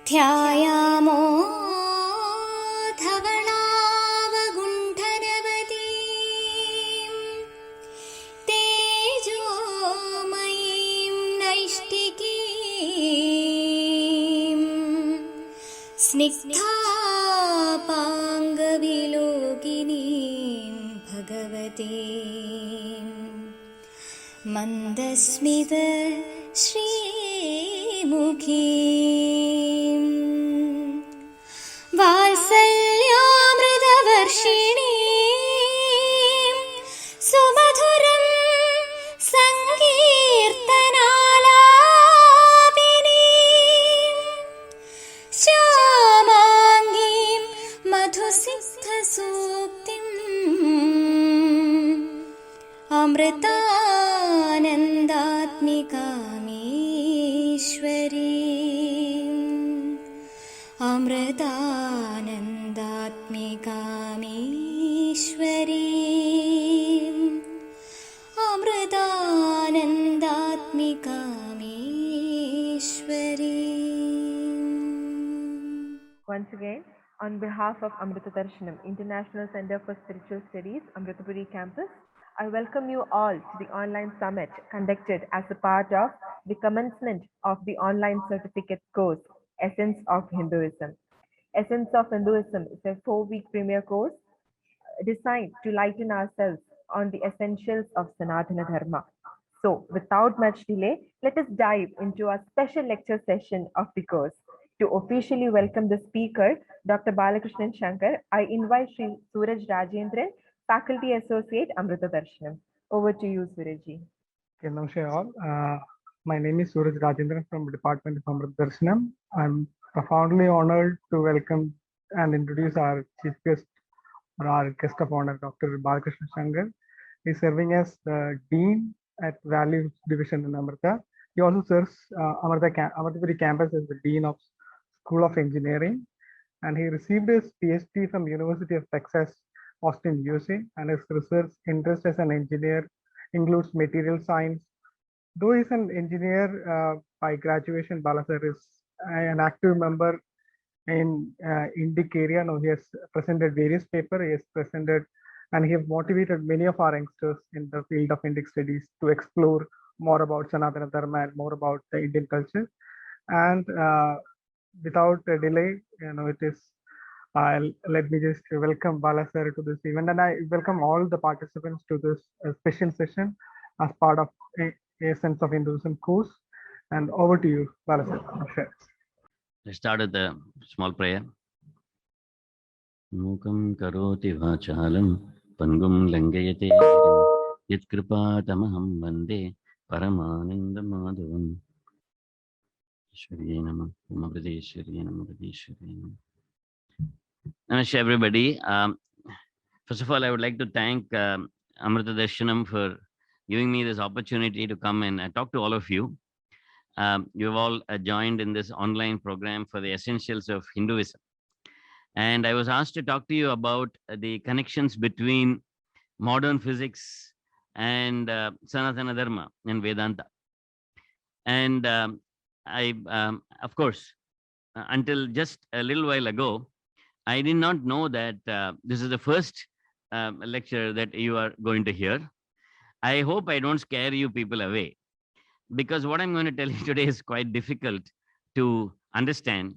ध्यायामो धवलावगुण्ठनवतीं तेजोमयीं नैष्टिकीं स्निग्धापाङ्गविलोकिनीं भगवतीं मन्दस्मित श्रीमुखीं वात्सल्यामृतवर्षिणीं सुमधुरं सङ्कीर्तनालापिनीं श्यामाङ्गीं मधुसिद्धसूक्तिम् अमृतात्मिकामीश्वरीम् अमृतानन्दात्मिकामीश्वरीम् अमृतानन्दात्मिकामीश्वरीम्. Once again, on behalf of Amrita Darshanam International Center for Spiritual Studies, Amritapuri campus, I welcome you all to the online summit conducted as a part of the commencement of the online certificate course, Essence of Hinduism. Essence of Hinduism is a 4-week premier course designed to lighten ourselves on the essentials of Sanatana Dharma. So, without much delay, let us dive into our special lecture session of the course. To officially welcome the speaker, Dr. Balakrishnan Shankar, I invite Sri Suraj Rajendran, Faculty Associate, Amrita Darshanam. Over to you, Surajji. Namaste all. My name is Suraj Rajendran from the Department of Amrita Darshanam. I'm profoundly honored to welcome and introduce our chief guest, or our guest of honor, Dr. Balakrishnan Shankar. He's serving as the Dean at Value Division in Amrita. He also serves Amritapuri campus as the Dean of School of Engineering, and he received his PhD from University of Texas, Austin, USA, and his research interest as an engineer includes material science. Though he's an engineer by graduation, Balasar is an active member in INDIC area. Now he has presented various papers. He has presented, and he has motivated many of our youngsters in the field of INDIC studies to explore more about Sanatana Dharma and more about the Indian culture. And without a delay, it is. Let me just welcome Bala sir to this event, and I welcome all the participants to this special session as part of a Essence of Hinduism course. And over to you, Bala sir. Let's start with a small prayer. Mukam karoti vachalam pangum langayate yat kripatamaham vande paramananda madhavam. Shriya Namah, Namah Shriya Namah. Namaste everybody. First of all, I would like to thank Amrita Darshanam for giving me this opportunity to come and talk to all of you. You've all joined in this online program for the essentials of Hinduism. And I was asked to talk to you about the connections between modern physics and Sanatana Dharma and Vedanta. And of course, until just a little while ago, I did not know that this is the first lecture that you are going to hear. I hope I don't scare you people away, because what I'm going to tell you today is quite difficult to understand,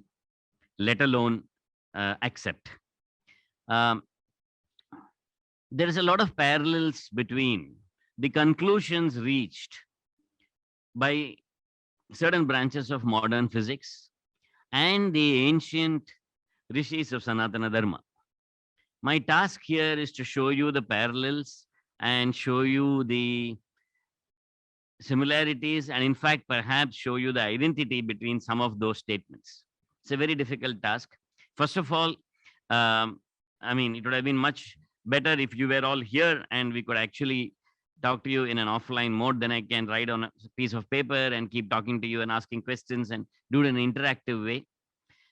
let alone accept. There is a lot of parallels between the conclusions reached by certain branches of modern physics and the ancient rishis of Sanatana Dharma. My task here is to show you the parallels and show you the similarities, and in fact, perhaps show you the identity between some of those statements. It's a very difficult task. First of all, it would have been much better if you were all here and we could actually talk to you in an offline mode. Then I can write on a piece of paper and keep talking to you and asking questions and do it in an interactive way.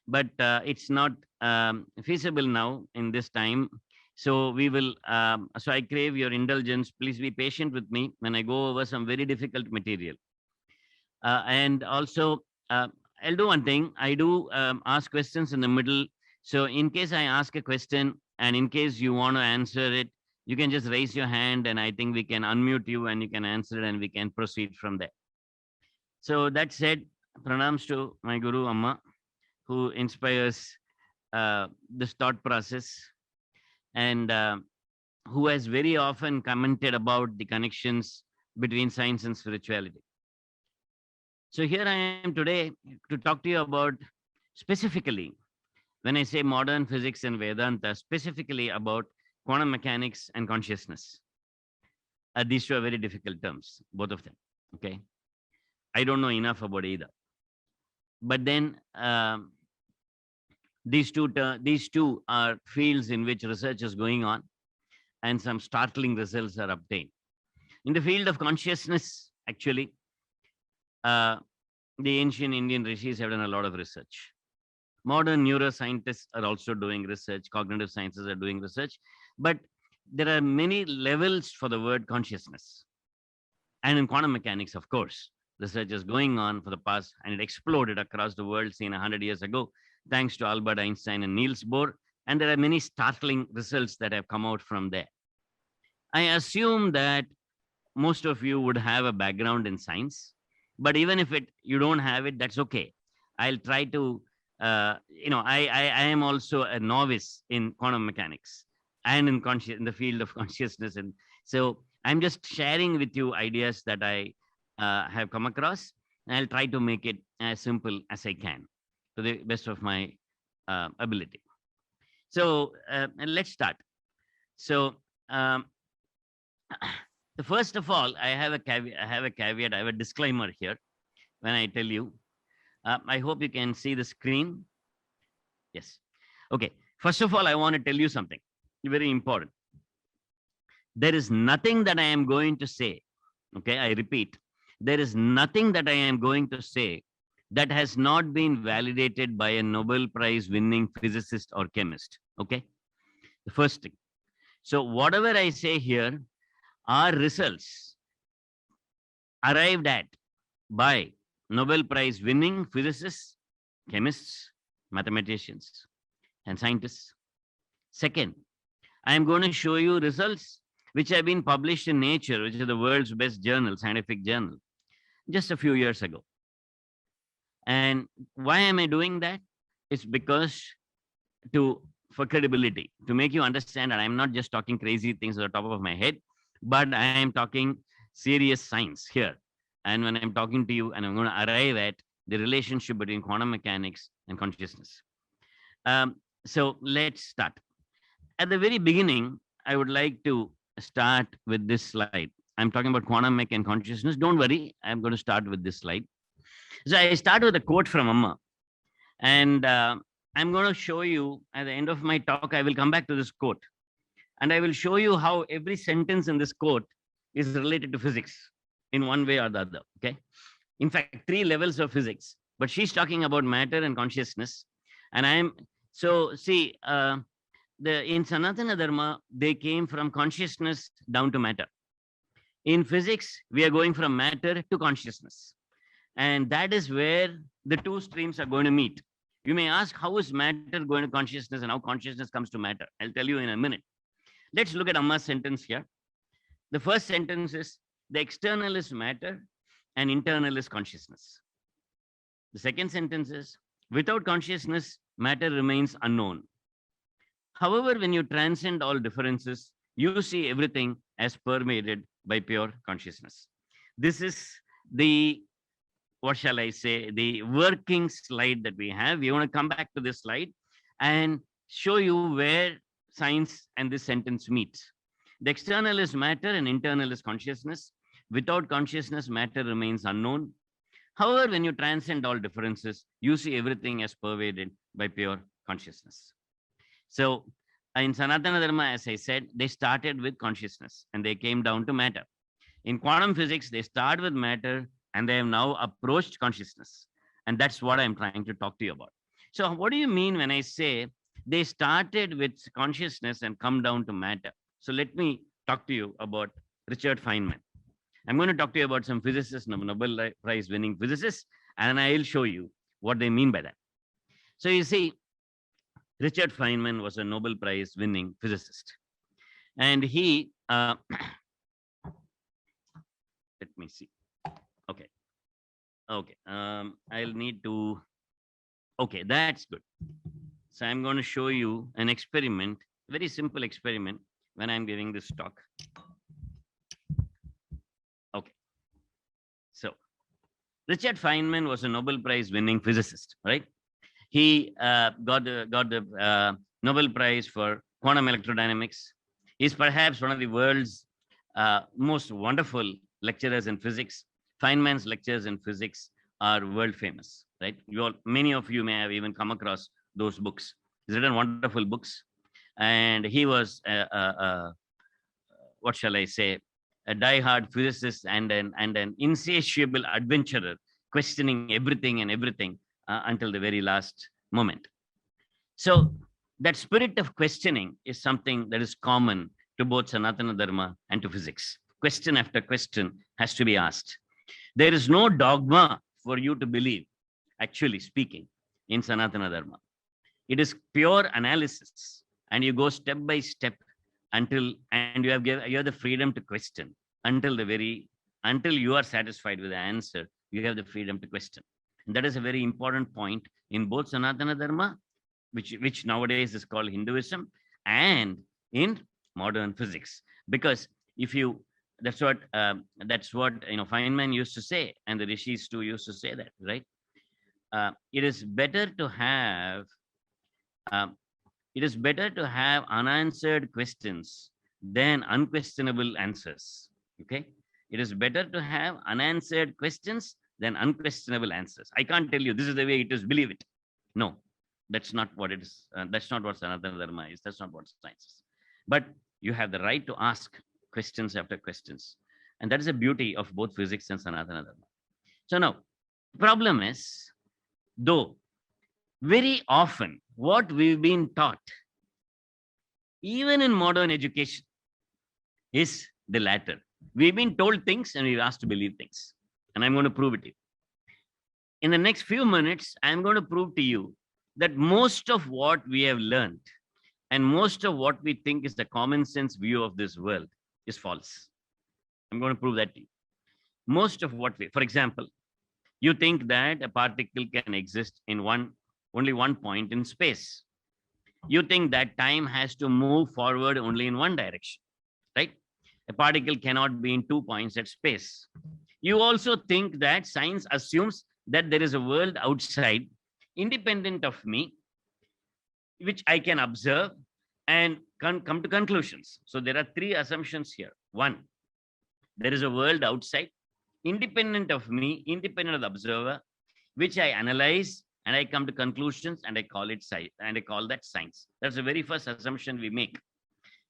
But it's not feasible now in this time. So we will, so I crave your indulgence. Please be patient with me when I go over some very difficult material. And also, I'll do one thing. I do ask questions in the middle. So in case I ask a question and in case you want to answer it, you can just raise your hand and I think we can unmute you and you can answer it and we can proceed from there. So that said, pranams to my Guru Amma, who inspires this thought process and who has very often commented about the connections between science and spirituality. So here I am today to talk to you about specifically, when I say modern physics and Vedanta, specifically about quantum mechanics and consciousness. These two are very difficult terms, both of them, okay? I don't know enough about either. But then these two are fields in which research is going on and some startling results are obtained. In the field of consciousness, actually, the ancient Indian rishis have done a lot of research. Modern neuroscientists are also doing research, cognitive sciences are doing research, but there are many levels for the word consciousness. And in quantum mechanics, of course, research is going on for the past, and it exploded across the world seen 100 years ago, thanks to Albert Einstein and Niels Bohr. And there are many startling results that have come out from there. I assume that most of you would have a background in science, but even if you don't have it, that's okay. I'll try to, I am also a novice in quantum mechanics and in the field of consciousness. And so I'm just sharing with you ideas that I have come across, and I'll try to make it as simple as I can to the best of my ability. So let's start. So first of all, I have a caveat, I have a disclaimer here when I tell you. I hope you can see the screen. Yes. Okay. First of all, I want to tell you something very important. There is nothing that I am going to say. Okay. I repeat, there is nothing that I am going to say that has not been validated by a Nobel Prize winning physicist or chemist. Okay. The first thing. So whatever I say here are results arrived at by Nobel Prize winning physicists, chemists, mathematicians, and scientists. Second, I am going to show you results which have been published in Nature, which is the world's best journal, scientific journal, just a few years ago. And why am I doing that? It's because for credibility, to make you understand that I'm not just talking crazy things at the top of my head, but I am talking serious science here. And when I'm talking to you, and I'm going to arrive at the relationship between quantum mechanics and consciousness. So let's start. At the very beginning, I would like to start with this slide. I'm talking about quantum mech and consciousness. Don't worry, I'm going to start with this slide. So I start with a quote from Amma. And I'm going to show you at the end of my talk, I will come back to this quote. And I will show you how every sentence in this quote is related to physics in one way or the other, okay? In fact, 3 levels of physics, but she's talking about matter and consciousness. And see, in Sanatana Dharma, they came from consciousness down to matter. In physics, we are going from matter to consciousness. And that is where the 2 streams are going to meet. You may ask, how is matter going to consciousness and how consciousness comes to matter? I'll tell you in a minute. Let's look at Amma's sentence here. The first sentence is, the external is matter and internal is consciousness. The second sentence is, without consciousness, matter remains unknown. However, when you transcend all differences, you see everything as permeated by pure consciousness. This is the, what shall I say, the working slide that we have. We want to come back to this slide and show you where science and this sentence meets. The external is matter and internal is consciousness. Without consciousness, matter remains unknown. However, when you transcend all differences, you see everything as pervaded by pure consciousness. So in Sanatana Dharma, as I said, they started with consciousness and they came down to matter. In quantum physics, they start with matter and they have now approached consciousness. And that's what I'm trying to talk to you about. So what do you mean when I say they started with consciousness and come down to matter? So let me talk to you about Richard Feynman. I'm going to talk to you about some physicists, Nobel Prize winning physicists, and I'll show you what they mean by that. So you see, Richard Feynman was a Nobel Prize winning physicist. And he, let me see. Okay. Okay. I'll need to, okay, that's good. So I'm going to show you an experiment, very simple experiment when I'm giving this talk. Okay. So Richard Feynman was a Nobel Prize winning physicist, right? He got the Nobel Prize for quantum electrodynamics. He's perhaps one of the world's most wonderful lecturers in physics. Feynman's lectures in physics are world famous, right? Many of you may have even come across those books. He's written wonderful books, and he was what shall I say, a die-hard physicist and an insatiable adventurer, questioning everything and everything until the very last moment. So that spirit of questioning is something that is common to both Sanatana Dharma and to physics. Question after question has to be asked. There is no dogma for you to believe, actually speaking, in Sanatana Dharma. It is pure analysis, and you go step by step until, and you have the freedom to question until you are satisfied with the answer. You have the freedom to question. And that is a very important point in both Sanatana Dharma, which nowadays is called Hinduism, and in modern physics. Because if you, that's what Feynman used to say, and the rishis too used to say that, right? It is better to have unanswered questions than unquestionable answers. Okay, it is better to have unanswered questions than unquestionable answers. I can't tell you this is the way it is, believe it. No, that's not what it is. That's not what Sanatana Dharma is. That's not what science is. But you have the right to ask questions after questions. And that is the beauty of both physics and Sanatana Dharma. So now, the problem is, though, very often what we've been taught, even in modern education, is the latter. We've been told things and we're asked to believe things. And I'm going to prove it to you. In the next few minutes, I'm going to prove to you that most of what we have learned and most of what we think is the common sense view of this world is false. I'm going to prove that to you. Most of what for example, you think that a particle can exist in only one point in space. You think that time has to move forward only in one direction, right? A particle cannot be in 2 points at space. You also think that science assumes that there is a world outside, independent of me, which I can observe and come to conclusions. So there are 3 assumptions here. 1, there is a world outside, independent of me, independent of the observer, which I analyze and I come to conclusions and I call it science, and I call that science. That's the very first assumption we make.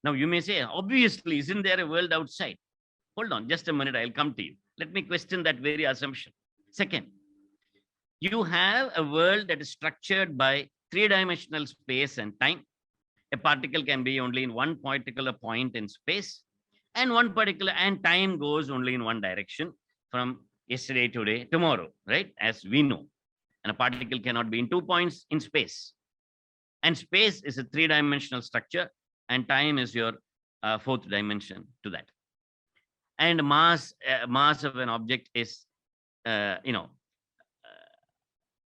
Now you may say, obviously, isn't there a world outside? Hold on, just a minute, I'll come to you. Let me question that very assumption. Second, you have a world that is structured by 3-dimensional space and time. A particle can be only in one particular point in space, and time goes only in one direction from yesterday, today, tomorrow, right? As we know. And a particle cannot be in 2 points in space. And space is a 3-dimensional structure, and time is your 4th dimension to that. And mass of an object is,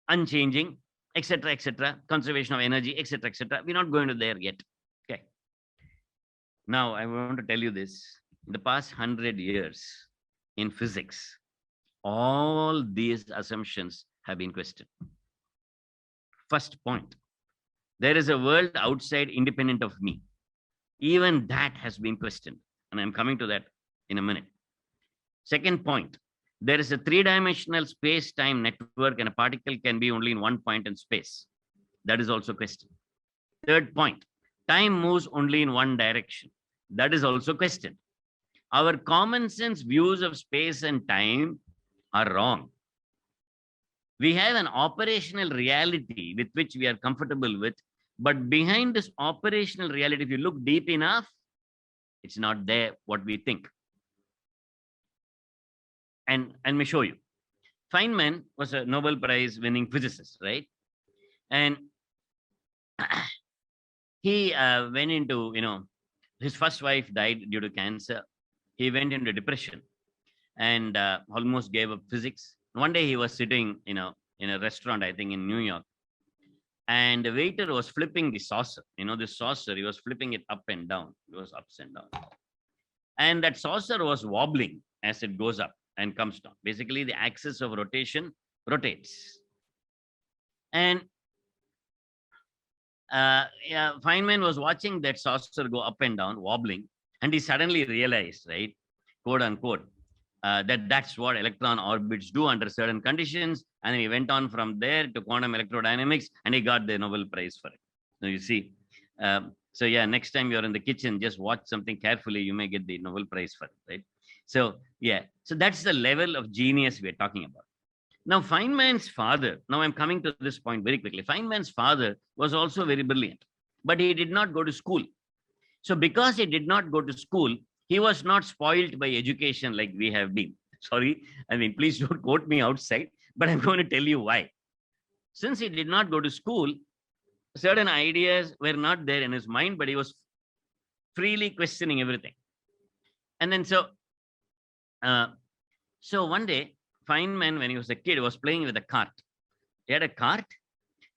unchanging, etc., conservation of energy, etc. We're not going to there yet. Okay. Now I want to tell you this. In the past 100 years in physics, all these assumptions have been questioned. First point, there is a world outside independent of me. Even that has been questioned, and I'm coming to that in a minute. Second point, there is a 3-dimensional space-time network and a particle can be only in one point in space. That is also questioned. Third point, time moves only in one direction. That is also questioned. Our common sense views of space and time are wrong. We have an operational reality with which we are comfortable with, but behind this operational reality, if you look deep enough, it's not there what we think. And let me show you. Feynman was a Nobel Prize winning physicist, right? And he went into, his first wife died due to cancer. He went into depression and almost gave up physics. One day he was sitting, in a restaurant, I think in New York, and the waiter was flipping the saucer. The saucer, he was flipping it up and down. It was ups and down. And that saucer was wobbling as it goes up and comes down. Basically, the axis of rotation rotates. And Feynman was watching that saucer go up and down, wobbling, and he suddenly realized, right, quote unquote, that's what electron orbits do under certain conditions. And he went on from there to quantum electrodynamics, and he got the Nobel Prize for it. So you see, so yeah, next time you're in the kitchen, just watch something carefully. You may get the Nobel Prize for it, right? So yeah, so that's the level of genius we're talking about. Now, Feynman's father, now I'm coming to this point very quickly. Feynman's father was also very brilliant, but he did not go to school. So because he did not go to school, he was not spoiled by education like we have been. Sorry, please don't quote me outside, but I'm going to tell you why. Since he did not go to school, certain ideas were not there in his mind, but he was freely questioning everything. And then so one day, Feynman, when he was a kid, was playing with a cart. He had a cart,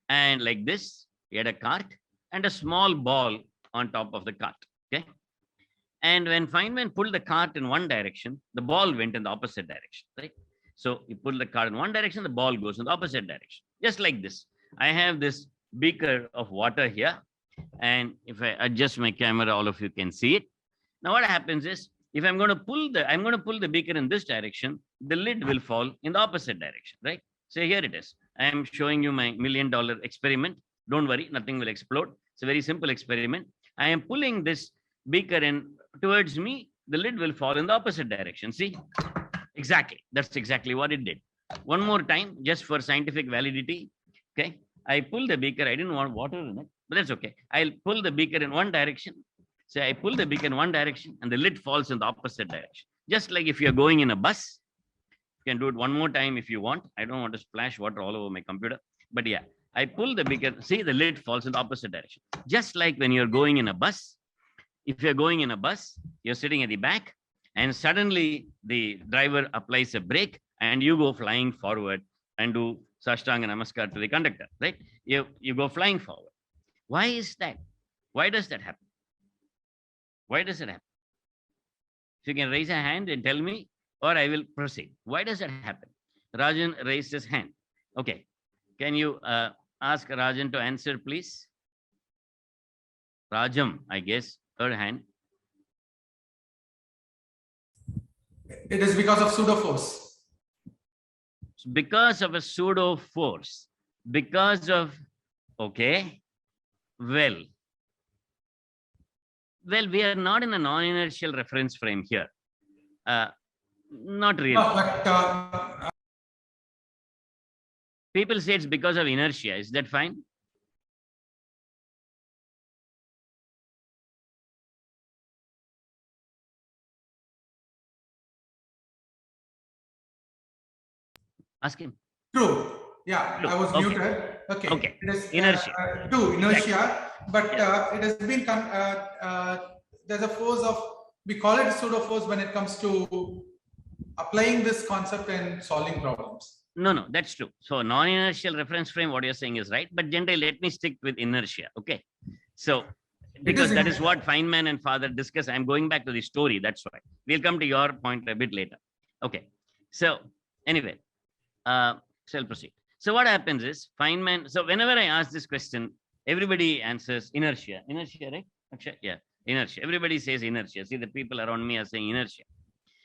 and like this, he had a cart and a small ball on top of the cart. Okay. And when Feynman pulled the cart in one direction, the ball went in the opposite direction, right? So you pull the cart in one direction, the ball goes in the opposite direction. Just like this. I have this beaker of water here. And if I adjust my camera, all of you can see it. Now what happens is, if I'm going to pull the beaker in this direction, the lid will fall in the opposite direction, right? So here it is. I am showing you my $1 million experiment. Don't worry, nothing will explode. It's a very simple experiment. I am pulling this beaker in towards me, the lid will fall in the opposite direction. See? Exactly. That's exactly what it did. One more time, just for scientific validity. Okay. I pull the beaker. I didn't want water in it, but that's okay. I'll pull the beaker in one direction. So I pull the beaker in one direction and the lid falls in the opposite direction. Just like if you're going in a bus, you can do it one more time if you want. I don't want to splash water all over my computer, but yeah, I pull the beaker. See, the lid falls in the opposite direction. Just like when you're going in a bus, if you're going in a bus, you're sitting at the back and suddenly the driver applies a brake and you go flying forward and do Sashtanga Namaskar to the conductor, right? You go flying forward. Why is that? Why does that happen? Why does it happen? If you can raise a hand and tell me, or I will proceed. Why does that happen? Rajan raised his hand. Okay. Can you ask Rajan to answer, please? Rajam, I guess, her hand. It is because of pseudo force. Because of a pseudo force. Because of, okay, well, we are not in a non-inertial reference frame here. Not really. No, but, people say it's because of inertia. Is that fine? Ask him. True. Yeah, True. I was Okay. muted. Okay. Okay. It is Inertia. true, inertia, Exactly. but it has been there's a force of, we call it pseudo force when it comes to applying this concept and solving problems. No, that's true. So non-inertial reference frame, what you're saying is right. But generally, let me stick with inertia. Okay. So because that is what Feynman and father discussed. I'm going back to the story. That's why. We'll come to your point a bit later. Okay. So anyway, so I'll proceed. So what happens is Feynman. So whenever I ask this question, everybody answers inertia. Inertia, right? Actually, yeah, inertia. Everybody says inertia. See, the people around me are saying inertia.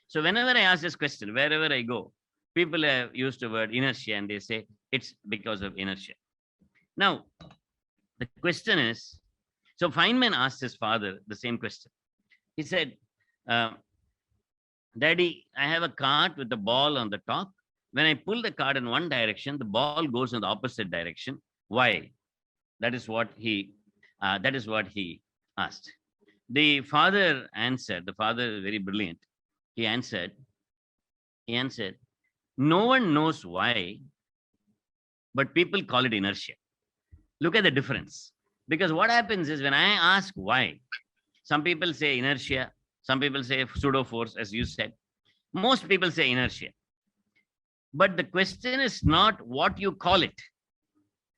So whenever I ask this question, wherever I go, people have used the word inertia and they say it's because of inertia. Now, the question is, so Feynman asked his father the same question. He said, Daddy, I have a cart with a ball on the top. When I pull the cart in one direction, the ball goes in the opposite direction. Why? That is what he asked. The father answered. The father is very brilliant. He answered, No one knows why, but people call it inertia. Look at the difference. Because what happens is when I ask why, some people say inertia, some people say pseudo force, as you said. Most people say inertia. But the question is not what you call it.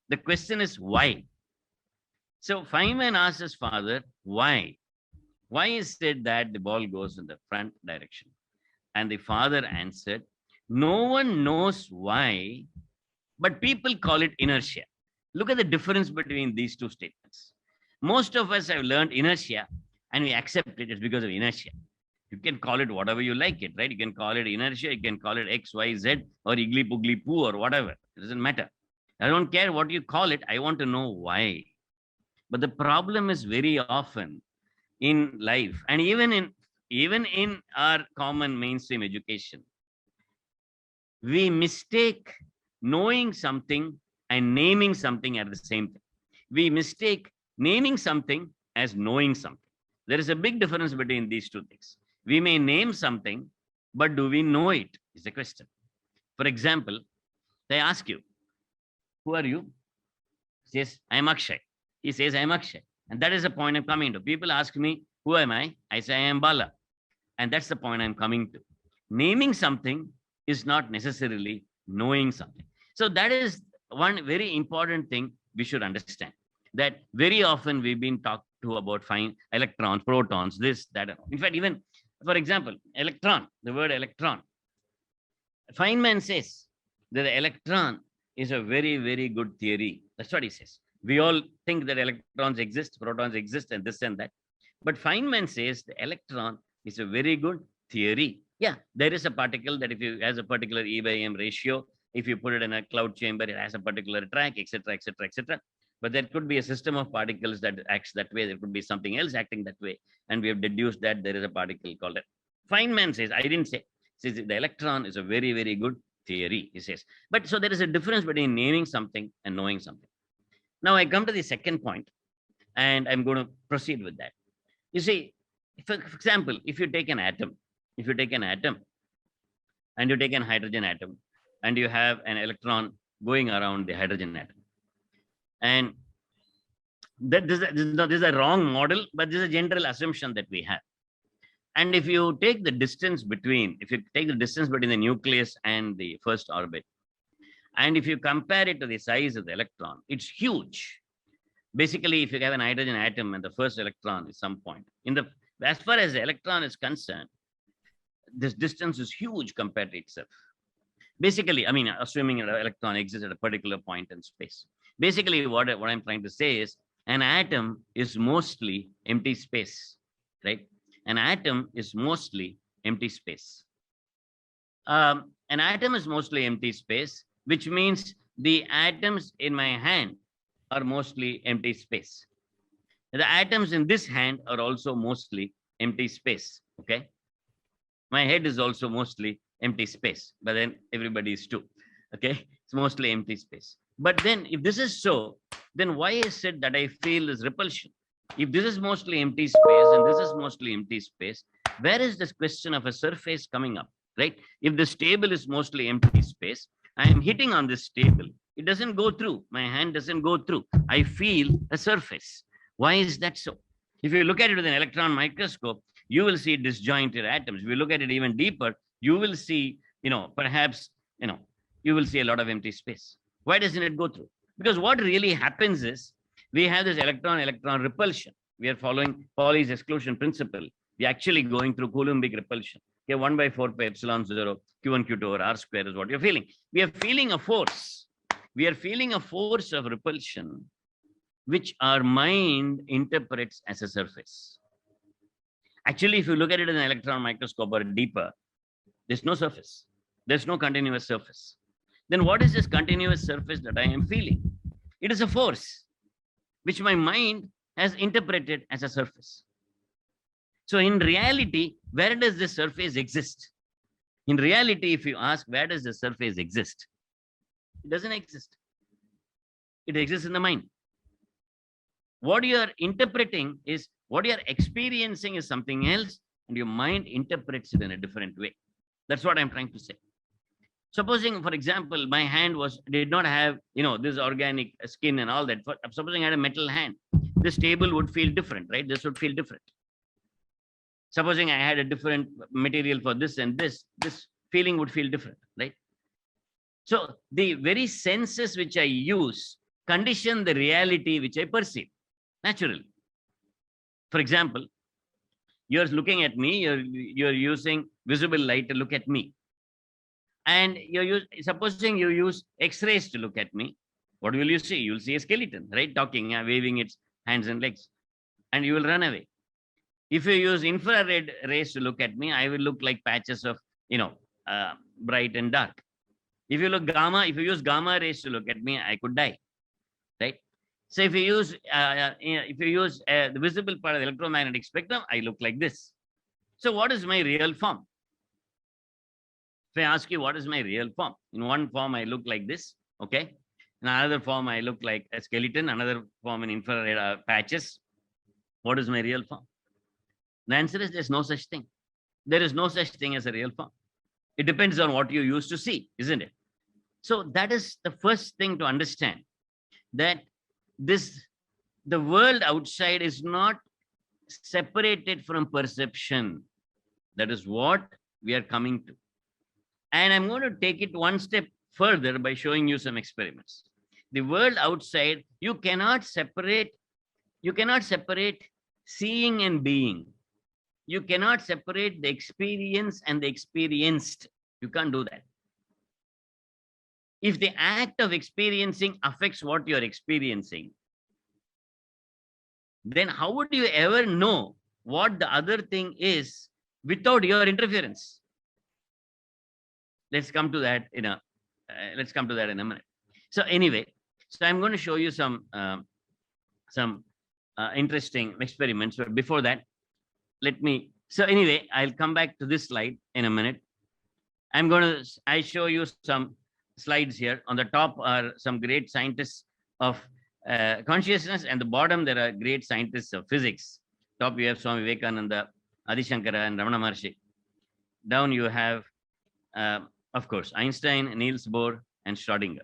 The question is why. So Feynman asked his father, why? Why is it that the ball goes in the front direction? And the father answered, no one knows why, but people call it inertia. Look at the difference between these two statements. Most of us have learned inertia and we accept it. It's because of inertia. You can call it whatever you like it, right? You can call it inertia, you can call it X, Y, Z, or Igly Pugly Poo, or whatever. It doesn't matter. I don't care what you call it. I want to know why. But the problem is very often in life, and even in our common mainstream education, we mistake knowing something and naming something at the same time. We mistake naming something as knowing something. There is a big difference between these two things. We may name something, but do we know it is the question. For example, they ask you, who are you? He says, I am Akshay. He says, I am Akshay. And that is the point I'm coming to. People ask me, who am I? I say, I am Bala. And that's the point I'm coming to. Naming something is not necessarily knowing something. So that is one very important thing we should understand. That very often we've been talked to about fine electrons, protons, this, that. In fact, even, for example, electron, the word electron. Feynman says that the electron is a very, very good theory. That's what he says. We all think that electrons exist, protons exist, and this and that. But Feynman says the electron is a very good theory. Yeah, there is a particle that if you has a particular E by M ratio, if you put it in a cloud chamber, it has a particular track, etc., etc., etc. But there could be a system of particles that acts that way. There could be something else acting that way. And we have deduced that there is a particle called it. Feynman says, I didn't say, says the electron is a very, very good theory, he says. But so there is a difference between naming something and knowing something. Now I come to the second point, and I'm going to proceed with that. You see, for example, if you take an atom, and you take an hydrogen atom, and you have an electron going around the hydrogen atom, and that this is a wrong model, but this is a general assumption that we have. And if you take the distance between, the nucleus and the first orbit, and if you compare it to the size of the electron, it's huge. Basically, if you have an hydrogen atom and the first electron is some point, as far as the electron is concerned, this distance is huge compared to itself. Basically, I mean, assuming an electron exists at a particular point in space. Basically, what I'm trying to say is an atom is mostly empty space, right? An atom is mostly empty space. An atom is mostly empty space, which means the atoms in my hand are mostly empty space. The atoms in this hand are also mostly empty space, okay? My head is also mostly empty space, but then everybody is too, okay? It's mostly empty space. But then if this is so, then why is it that I feel this repulsion? If this is mostly empty space and this is mostly empty space, where is this question of a surface coming up, right? If this table is mostly empty space, I am hitting on this table. It doesn't go through. My hand doesn't go through. I feel a surface. Why is that so? If you look at it with an electron microscope, you will see disjointed atoms. If you look at it even deeper, you will see, perhaps, you will see a lot of empty space. Why doesn't it go through? Because what really happens is we have this electron-electron repulsion. We are following Pauli's exclusion principle. We're actually going through Coulombic repulsion. Okay, 1/4πε0 Q1, Q2 over R square is what you're feeling. We are feeling a force. We are feeling a force of repulsion, which our mind interprets as a surface. Actually, if you look at it in an electron microscope or deeper, there's no surface. There's no continuous surface. Then what is this continuous surface that I am feeling? It is a force, which my mind has interpreted as a surface. So in reality, where does this surface exist? In reality, if you ask, where does the surface exist? It doesn't exist. It exists in the mind. What you are interpreting is, what you are experiencing is something else, and your mind interprets it in a different way. That's what I'm trying to say. Supposing, for example, my hand did not have, this organic skin and all that. Supposing I had a metal hand, this table would feel different, right? This would feel different. Supposing I had a different material for this and this feeling would feel different, right? So the very senses which I use condition the reality which I perceive naturally. For example, you're looking at me, you're using visible light to look at me. And supposing you use X-rays to look at me, what will you see? You'll see a skeleton, right? Talking, waving its hands and legs, and you will run away. If you use infrared rays to look at me, I will look like patches of, bright and dark. If you use gamma rays to look at me, I could die, right? So if you use the visible part of the electromagnetic spectrum, I look like this. So what is my real form? If I ask you what is my real form, in one form I look like this, okay? In another form I look like a skeleton, another form in infrared patches. What is my real form? The answer is there's no such thing. There is no such thing as a real form. It depends on what you use to see, isn't it? So that is the first thing to understand, that the world outside is not separated from perception. That is what we are coming to. And I'm going to take it one step further by showing you some experiments. The world outside, you cannot separate seeing and being. You cannot separate the experience and the experienced. You can't do that. If the act of experiencing affects what you're experiencing, then how would you ever know what the other thing is without your interference? Let's come to that in a minute. So anyway, I'm going to show you some interesting experiments. But before that, I'll come back to this slide in a minute. I show you some slides here. On the top are some great scientists of consciousness, and the bottom there are great scientists of physics. Top you have Swami Vivekananda, Adi Shankara, and Ramana Maharshi. Down you have, of course, Einstein, Niels Bohr, and Schrodinger.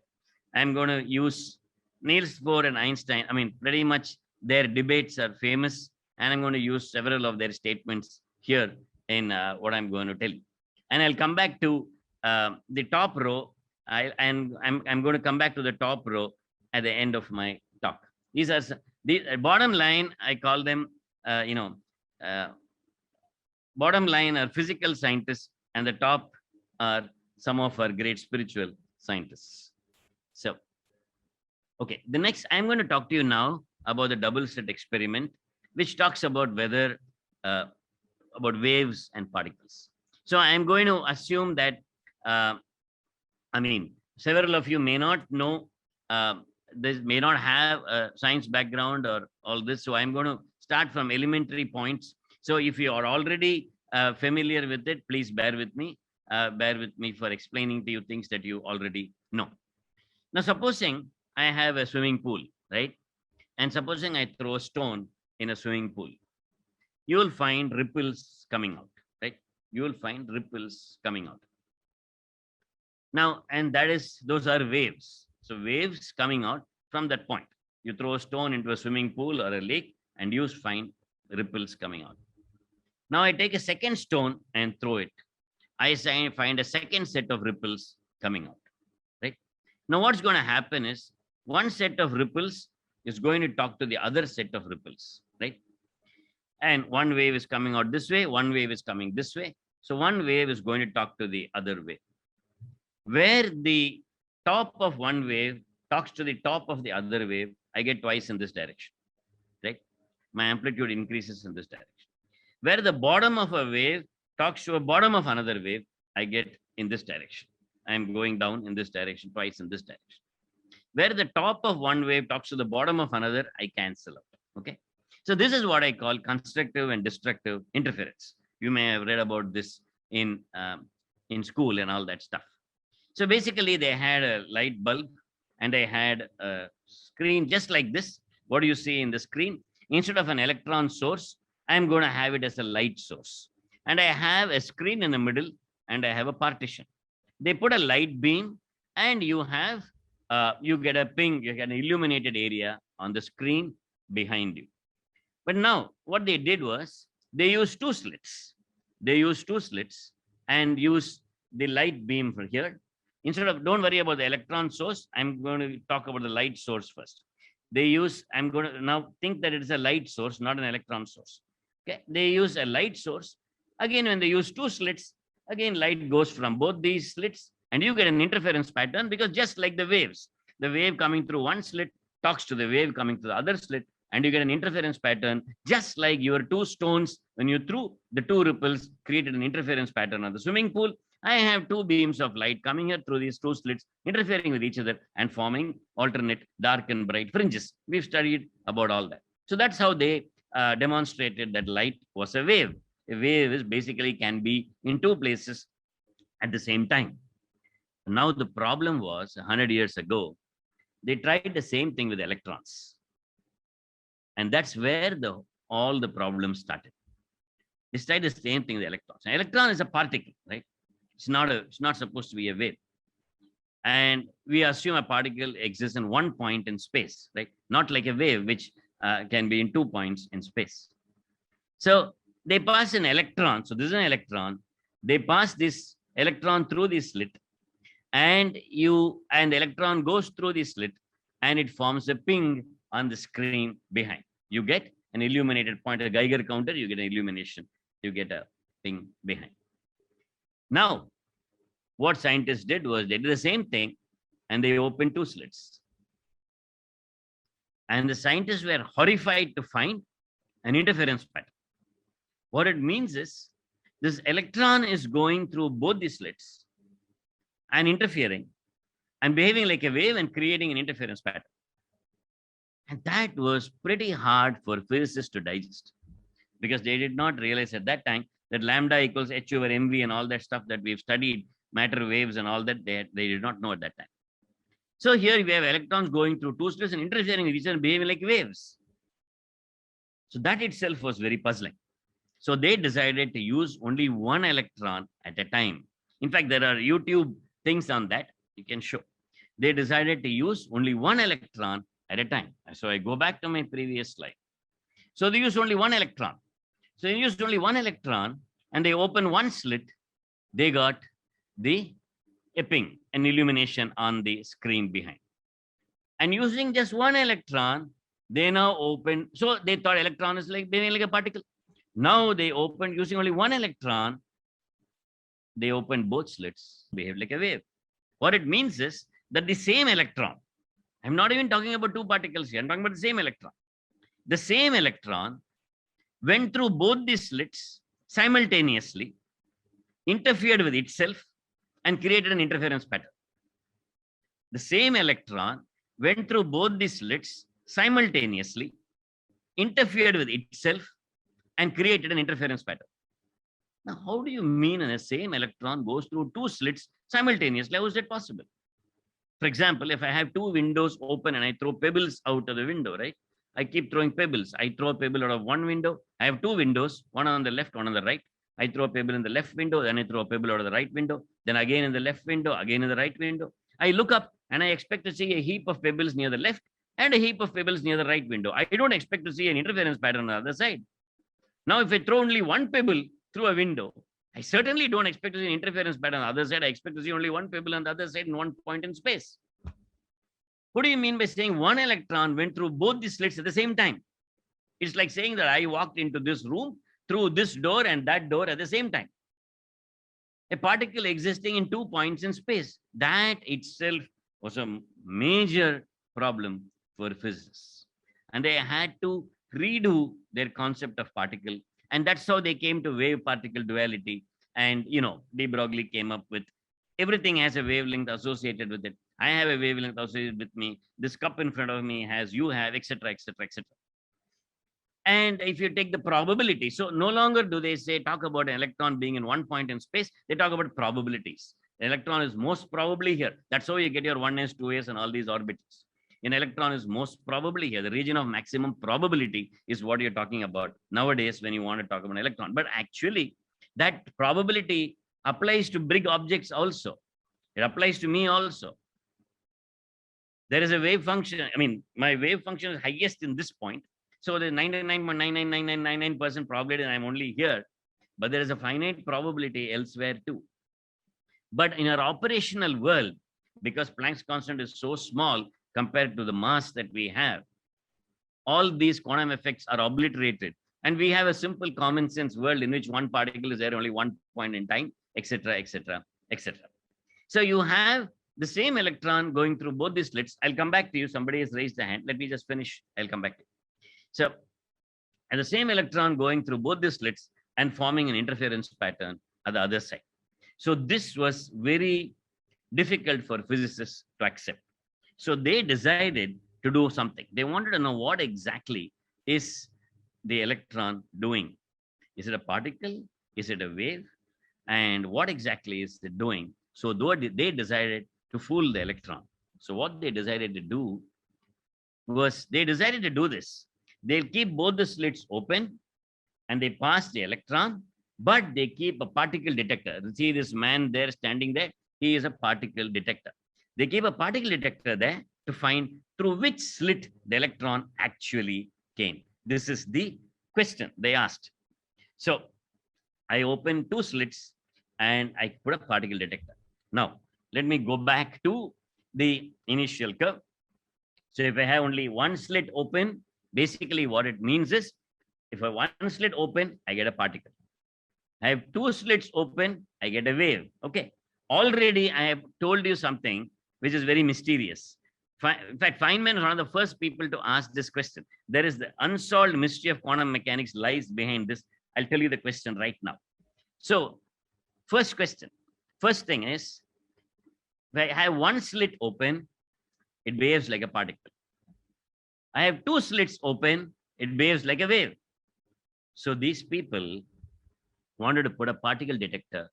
I'm going to use Niels Bohr and Einstein. I mean, pretty much their debates are famous, and I'm going to use several of their statements here in what I'm going to tell you. And I'll come back to the top row. I'm going to come back to the top row at the end of my talk. These are the bottom line. I call them, bottom line are physical scientists, and the top are some of our great spiritual scientists. So, okay, the next I'm going to talk to you now about the double slit experiment, which talks about whether about waves and particles. So I'm going to assume that several of you may not know, this may not have a science background or all this. So I'm going to start from elementary points. So if you are already familiar with it, please bear with me for explaining to you things that you already know. Now, supposing I have a swimming pool, right? And supposing I throw a stone in a swimming pool, you will find ripples coming out, right? You will find ripples coming out. Now, and those are waves. So waves coming out from that point. You throw a stone into a swimming pool or a lake, and you find ripples coming out. Now I take a second stone and throw it. I find a second set of ripples coming out, right? Now what's going to happen is one set of ripples is going to talk to the other set of ripples, right? And one wave is coming out this way, one wave is coming this way. So one wave is going to talk to the other wave. Where the top of one wave talks to the top of the other wave, I get twice in this direction, right? My amplitude increases in this direction. Where the bottom of a wave talks to a bottom of another wave, I get in this direction. I'm going down in this direction, twice in this direction. Where the top of one wave talks to the bottom of another, I cancel out, okay? So this is what I call constructive and destructive interference. You may have read about this in school and all that stuff. So basically they had a light bulb and they had a screen just like this. What do you see in the screen? Instead of an electron source, I'm going to have it as a light source. And I have a screen in the middle and I have a partition. they put a light beam and you have, you get a ping, you get an illuminated area on the screen behind you. But now what they did was they used two slits. They used two slits and use the light beam from here. Instead of, don't worry about the electron source, I'm going to talk about the light source first. They use, I'm going to now think that it is a light source, not an electron source. Okay, they use a light source. Again, when they use two slits, again, light goes from both these slits and you get an interference pattern, because just like the wave coming through one slit talks to the wave coming through the other slit, and you get an interference pattern, just like your two stones, when you threw the two ripples, created an interference pattern on the swimming pool. I have two beams of light coming here through these two slits, interfering with each other and forming alternate dark and bright fringes. We've studied about all that. So that's how they demonstrated that light was a wave. A wave is basically can be in two places at the same time. Now the problem was 100 years ago, they tried the same thing with electrons. And that's where all the problems started. They tried the same thing with electrons. An electron is a particle, right? It's not supposed to be a wave. And we assume a particle exists in one point in space, right? Not like a wave, which can be in 2 points in space. So they pass an electron. So this is an electron. They pass this electron through this slit, and the electron goes through this slit, and it forms a ping on the screen behind. You get an illuminated point, a Geiger counter, you get an illumination, you get a ping behind. Now, what scientists did was they did the same thing and they opened two slits. And the scientists were horrified to find an interference pattern. What it means is this electron is going through both the slits and interfering and behaving like a wave and creating an interference pattern. And that was pretty hard for physicists to digest, because they did not realize at that time that lambda equals h over mv and all that stuff that we've studied, matter waves and all that, they did not know at that time. So here we have electrons going through two slits and interfering with each other and behaving like waves. So that itself was very puzzling. So they decided to use only one electron at a time. In fact, there are YouTube things on that you can show. They decided to use only one electron at a time. So I go back to my previous slide. So they used only one electron. So they used only one electron and they opened one slit. They got the ping, an illumination on the screen behind. And using just one electron, they now opened. So they thought electron is like behaving like a particle. Now they opened using only one electron. They opened both slits, behaved like a wave. What it means is that the same electron, I'm not even talking about two particles here, I'm talking about the same electron. The same electron went through both the slits simultaneously, interfered with itself, and created an interference pattern. The same electron went through both the slits simultaneously, interfered with itself, and created an interference pattern. Now, how do you mean the same electron goes through two slits simultaneously? How is that possible? For example, if I have two windows open and I throw pebbles out of the window, right? I keep throwing pebbles. I throw a pebble out of one window. I have two windows, one on the left, one on the right. I throw a pebble in the left window, then I throw a pebble out of the right window, then again in the left window, again in the right window. I look up and I expect to see a heap of pebbles near the left and a heap of pebbles near the right window. I don't expect to see an interference pattern on the other side. Now, if I throw only one pebble through a window, I certainly don't expect to see an interference pattern on the other side. I expect to see only one pebble on the other side in one point in space. What do you mean by saying one electron went through both the slits at the same time? It's like saying that I walked into this room through this door and that door at the same time. A particle existing in 2 points in space. That itself was a major problem for physicists. And they had to redo their concept of particle. And that's how they came to wave-particle duality. And, de Broglie came up with everything has a wavelength associated with it. I have a wavelength associated with me. This cup in front of me has, you have, etc., etc., etc. And if you take the probability, so no longer do they talk about an electron being in 1 point in space, they talk about probabilities. The electron is most probably here. That's how you get your 1s, 2s, and all these orbitals. An electron is most probably here. The region of maximum probability is what you're talking about nowadays when you want to talk about an electron. But actually, that probability applies to big objects also. It applies to me also. There is a wave function. I mean, my wave function is highest in this point. So the 99.999999% probability that I'm only here, but there is a finite probability elsewhere too. But in our operational world, because Planck's constant is so small compared to the mass that we have, all these quantum effects are obliterated. And we have a simple common sense world in which one particle is there only one point in time, etc., etc., etc. So you have the same electron going through both these slits. I'll come back to you. Somebody has raised a hand. Let me just finish. I'll come back to you. So, and the same electron going through both the slits and forming an interference pattern at the other side. So this was very difficult for physicists to accept. So they decided to do something. They wanted to know what exactly is the electron doing. Is it a particle? Is it a wave? And what exactly is it doing? So they decided to fool the electron. So what they decided to do was they decided to do this. They'll keep both the slits open and they pass the electron, but they keep a particle detector. See this man there standing there? He is a particle detector. They keep a particle detector there to find through which slit the electron actually came. This is the question they asked. So I opened two slits and I put a particle detector. Now, let me go back to the initial curve. So if I have only one slit open, basically what it means is, if I have one slit open, I get a particle. I have two slits open, I get a wave. Okay. Already I have told you something which is very mysterious. In fact, Feynman is one of the first people to ask this question. There is the unsolved mystery of quantum mechanics lies behind this. I'll tell you the question right now. So, first question. First thing is, if I have one slit open, it behaves like a particle. I have two slits open, it behaves like a wave. So these people wanted to put a particle detector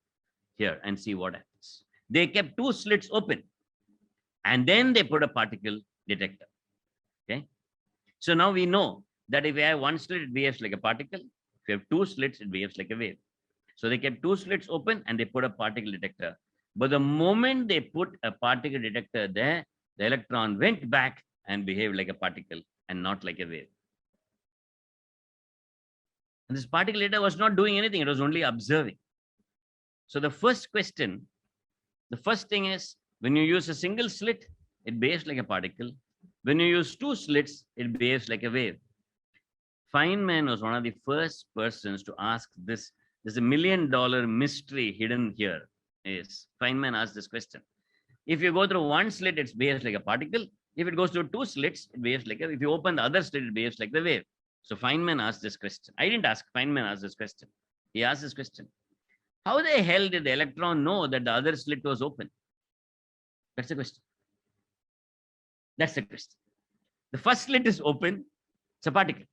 here and see what happens. They kept two slits open and then they put a particle detector. Okay. So now we know that if I have one slit, it behaves like a particle. If you have two slits, it behaves like a wave. So they kept two slits open and they put a particle detector. But the moment they put a particle detector there, the electron went back and behaved like a particle and not like a wave. And this particle detector was not doing anything. It was only observing. So the first question, the first thing is, when you use a single slit, it behaves like a particle. When you use two slits, it behaves like a wave. Feynman was one of the first persons to ask this. There's $1 million mystery hidden here. Is Feynman asked this question. If you go through one slit, it behaves like a particle. If it goes through two slits, it behaves like a, if you open the other slit, it behaves like the wave. So Feynman asked this question. I didn't ask, Feynman asked this question. He asked this question. How the hell did the electron know that the other slit was open? That's the question. That's the question. The first slit is open, it's a particle.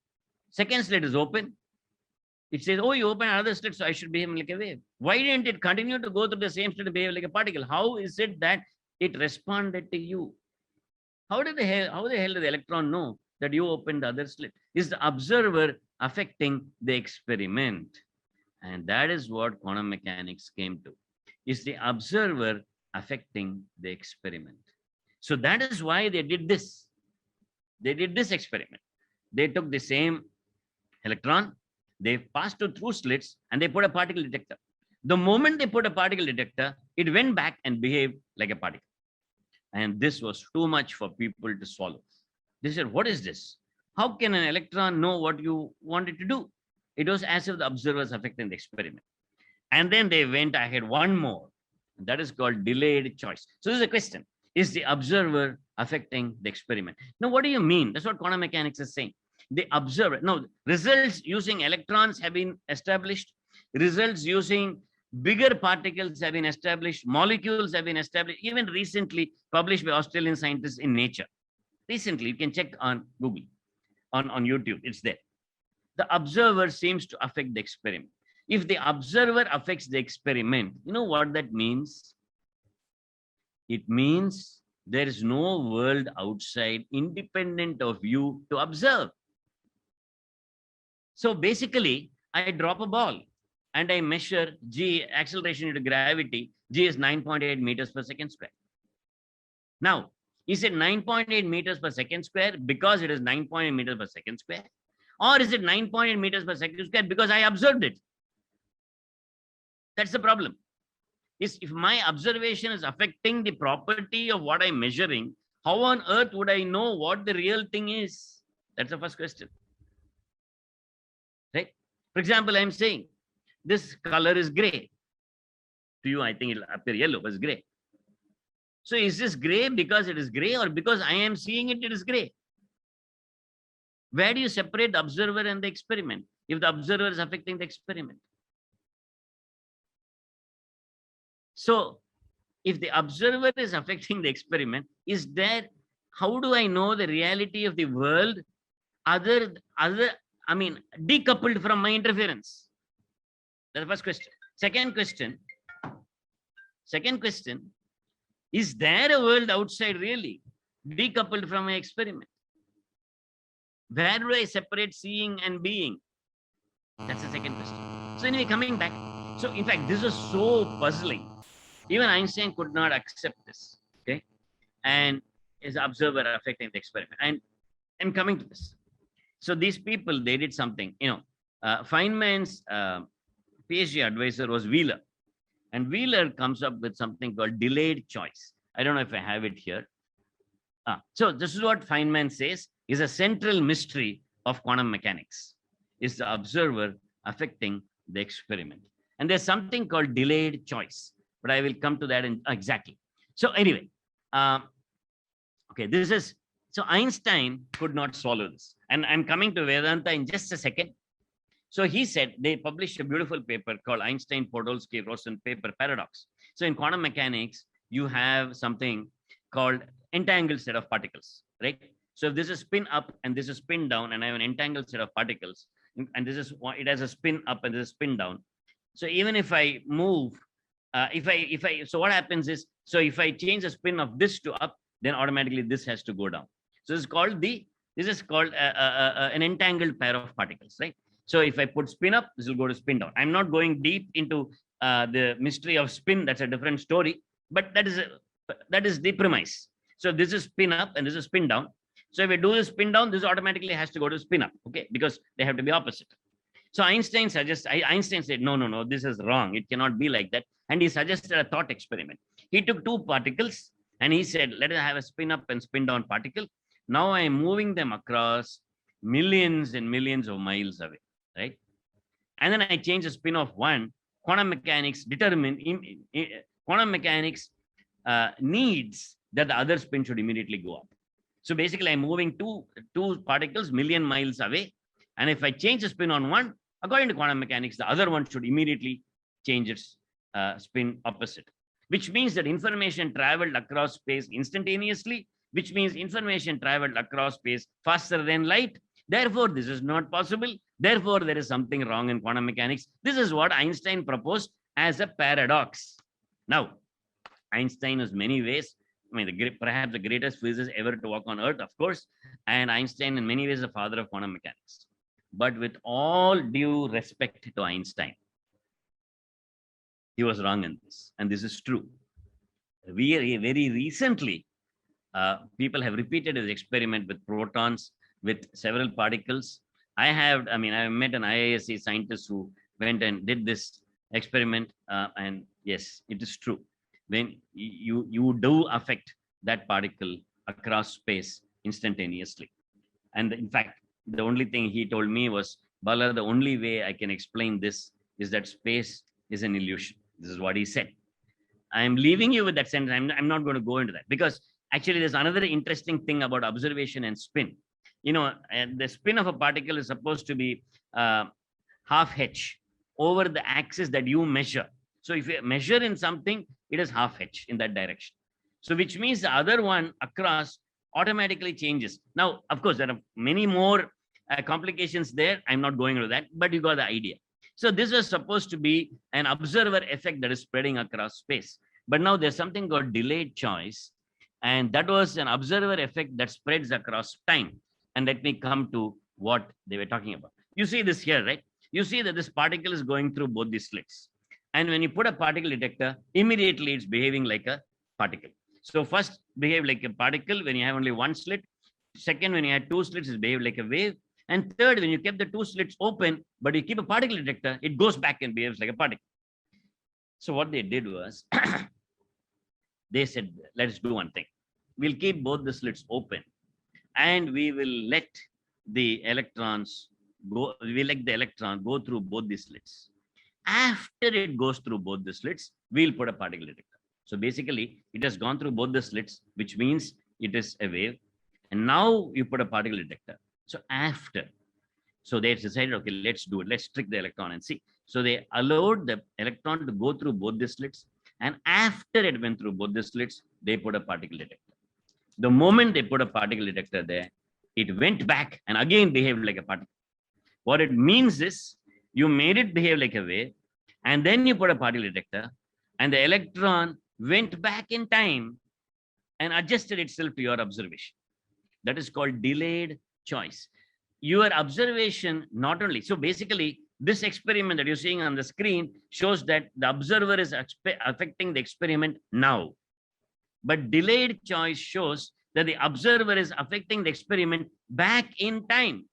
Second slit is open. It says, oh, you open another slit, so I should behave like a wave. Why didn't it continue to go through the same slit and behave like a particle? How is it that it responded to you? How the hell did the electron know that you opened the other slit? Is the observer affecting the experiment? And that is what quantum mechanics came to. Is the observer affecting the experiment? So that is why they did this. They did this experiment. They took the same electron, they passed it through slits, and they put a particle detector. The moment they put a particle detector, it went back and behaved like a particle. And this was too much for people to swallow. They said, what is this? How can an electron know what you want it to do? It was as if the observer was affecting the experiment. And then they went ahead one more. That is called delayed choice. So this is a question. Is the observer affecting the experiment? Now, what do you mean? That's what quantum mechanics is saying. The observer. Now, results using electrons have been established. Results using bigger particles have been established. Molecules have been established. Even recently published by Australian scientists in Nature. Recently, you can check on Google, on YouTube. It's there. The observer seems to affect the experiment. If the observer affects the experiment, you know what that means? It means there is no world outside independent of you to observe. So basically, I drop a ball. and I measure g, acceleration due to gravity, g is 9.8 meters per second square. Now, is it 9.8 meters per second square because it is 9.8 meters per second square? Or is it 9.8 meters per second square because I observed it? That's the problem. Is if my observation is affecting the property of what I'm measuring, how on earth would I know what the real thing is? That's the first question. Right? For example, I'm saying this color is gray. To you, I think it'll appear yellow, but it's gray. So is this gray because it is gray, or because I am seeing it, it is gray? Where do you separate the observer and the experiment if the observer is affecting the experiment? So if the observer is affecting the experiment, is there, how do I know the reality of the world decoupled from my interference? That's the first question. Second question, is there a world outside really decoupled from my experiment? Where do I separate seeing and being? That's the second question. So anyway, coming back. So in fact, this was so puzzling. Even Einstein could not accept this. Okay. And is the observer affecting the experiment? And I'm coming to this. So these people, they did something, Feynman's PhD advisor was Wheeler. And Wheeler comes up with something called delayed choice. I don't know if I have it here. So this is what Feynman says is a central mystery of quantum mechanics. Is the observer affecting the experiment? And there's something called delayed choice, but I will come to that in exactly. So anyway, okay, so Einstein could not swallow this. And I'm coming to Vedanta in just a second. So he said, they published a beautiful paper called Einstein-Podolsky-Rosen paper paradox. So in quantum mechanics, you have something called entangled set of particles, right? So if this is spin up and this is spin down, and I have an entangled set of particles, and it has a spin up and this is spin down. So even if I move, so what happens is, so if I change the spin of this to up, then automatically this has to go down. So this is called an entangled pair of particles, right? So if I put spin up, this will go to spin down. I'm not going deep into the mystery of spin. That's a different story, but that is the premise. So this is spin up and this is spin down. So if I do the spin down, this automatically has to go to spin up, okay? Because they have to be opposite. So Einstein said, no, this is wrong. It cannot be like that. And he suggested a thought experiment. He took two particles and he said, let us have a spin up and spin down particle. Now I am moving them across millions and millions of miles away, right? And then I change the spin of one. Quantum mechanics needs that the other spin should immediately go up. So basically, I'm moving two particles million miles away. And if I change the spin on one, according to quantum mechanics, the other one should immediately change its spin opposite, which means that information traveled across space instantaneously, which means information traveled across space faster than light. Therefore, this is not possible. Therefore, there is something wrong in quantum mechanics. This is what Einstein proposed as a paradox. Now, Einstein is many ways, perhaps the greatest physicist ever to walk on earth, of course, and Einstein in many ways the father of quantum mechanics. But with all due respect to Einstein, he was wrong in this, and this is true. Very recently, people have repeated his experiment with protons, with several particles. I have met an IISc scientist who went and did this experiment, and yes, it is true. When you do affect that particle across space instantaneously. And in fact, the only thing he told me was, Bala, the only way I can explain this is that space is an illusion. This is what he said. I'm leaving you with that sentence. I'm not going to go into that, because actually there's another interesting thing about observation and spin. The spin of a particle is supposed to be half h over the axis that you measure. So if you measure in something, it is half h in that direction. So which means the other one across automatically changes. Now, of course, there are many more complications there. I'm not going into that, but you got the idea. So this was supposed to be an observer effect that is spreading across space. But now there's something called delayed choice. And that was an observer effect that spreads across time. And let me come to what they were talking about. You see this here, right? you see that this particle is going through both these slits. And when you put a particle detector, immediately it's behaving like a particle. So first behave like a particle when you have only one slit. Second, when you had two slits, it behave like a wave. And third, when you keep the two slits open, but you keep a particle detector, it goes back and behaves like a particle. So what they did was, they said, let's do one thing. We'll keep both the slits open and we will let the electrons go, we let the electron go through both the slits. After it goes through both the slits, we'll put a particle detector. So basically, it has gone through both the slits, which means it is a wave. And now you put a particle detector. So after, so they decided, okay, let's do it. Let's trick the electron and see. So they allowed the electron to go through both the slits. And after it went through both the slits, they put a particle detector. The moment they put a particle detector there, it went back and again behaved like a particle. What it means is, you made it behave like a wave, and then you put a particle detector, and the electron went back in time and adjusted itself to your observation. That is called delayed choice. Your observation not only, so basically, this experiment that you're seeing on the screen shows that the observer is affecting the experiment now. But delayed choice shows that the observer is affecting the experiment back in time.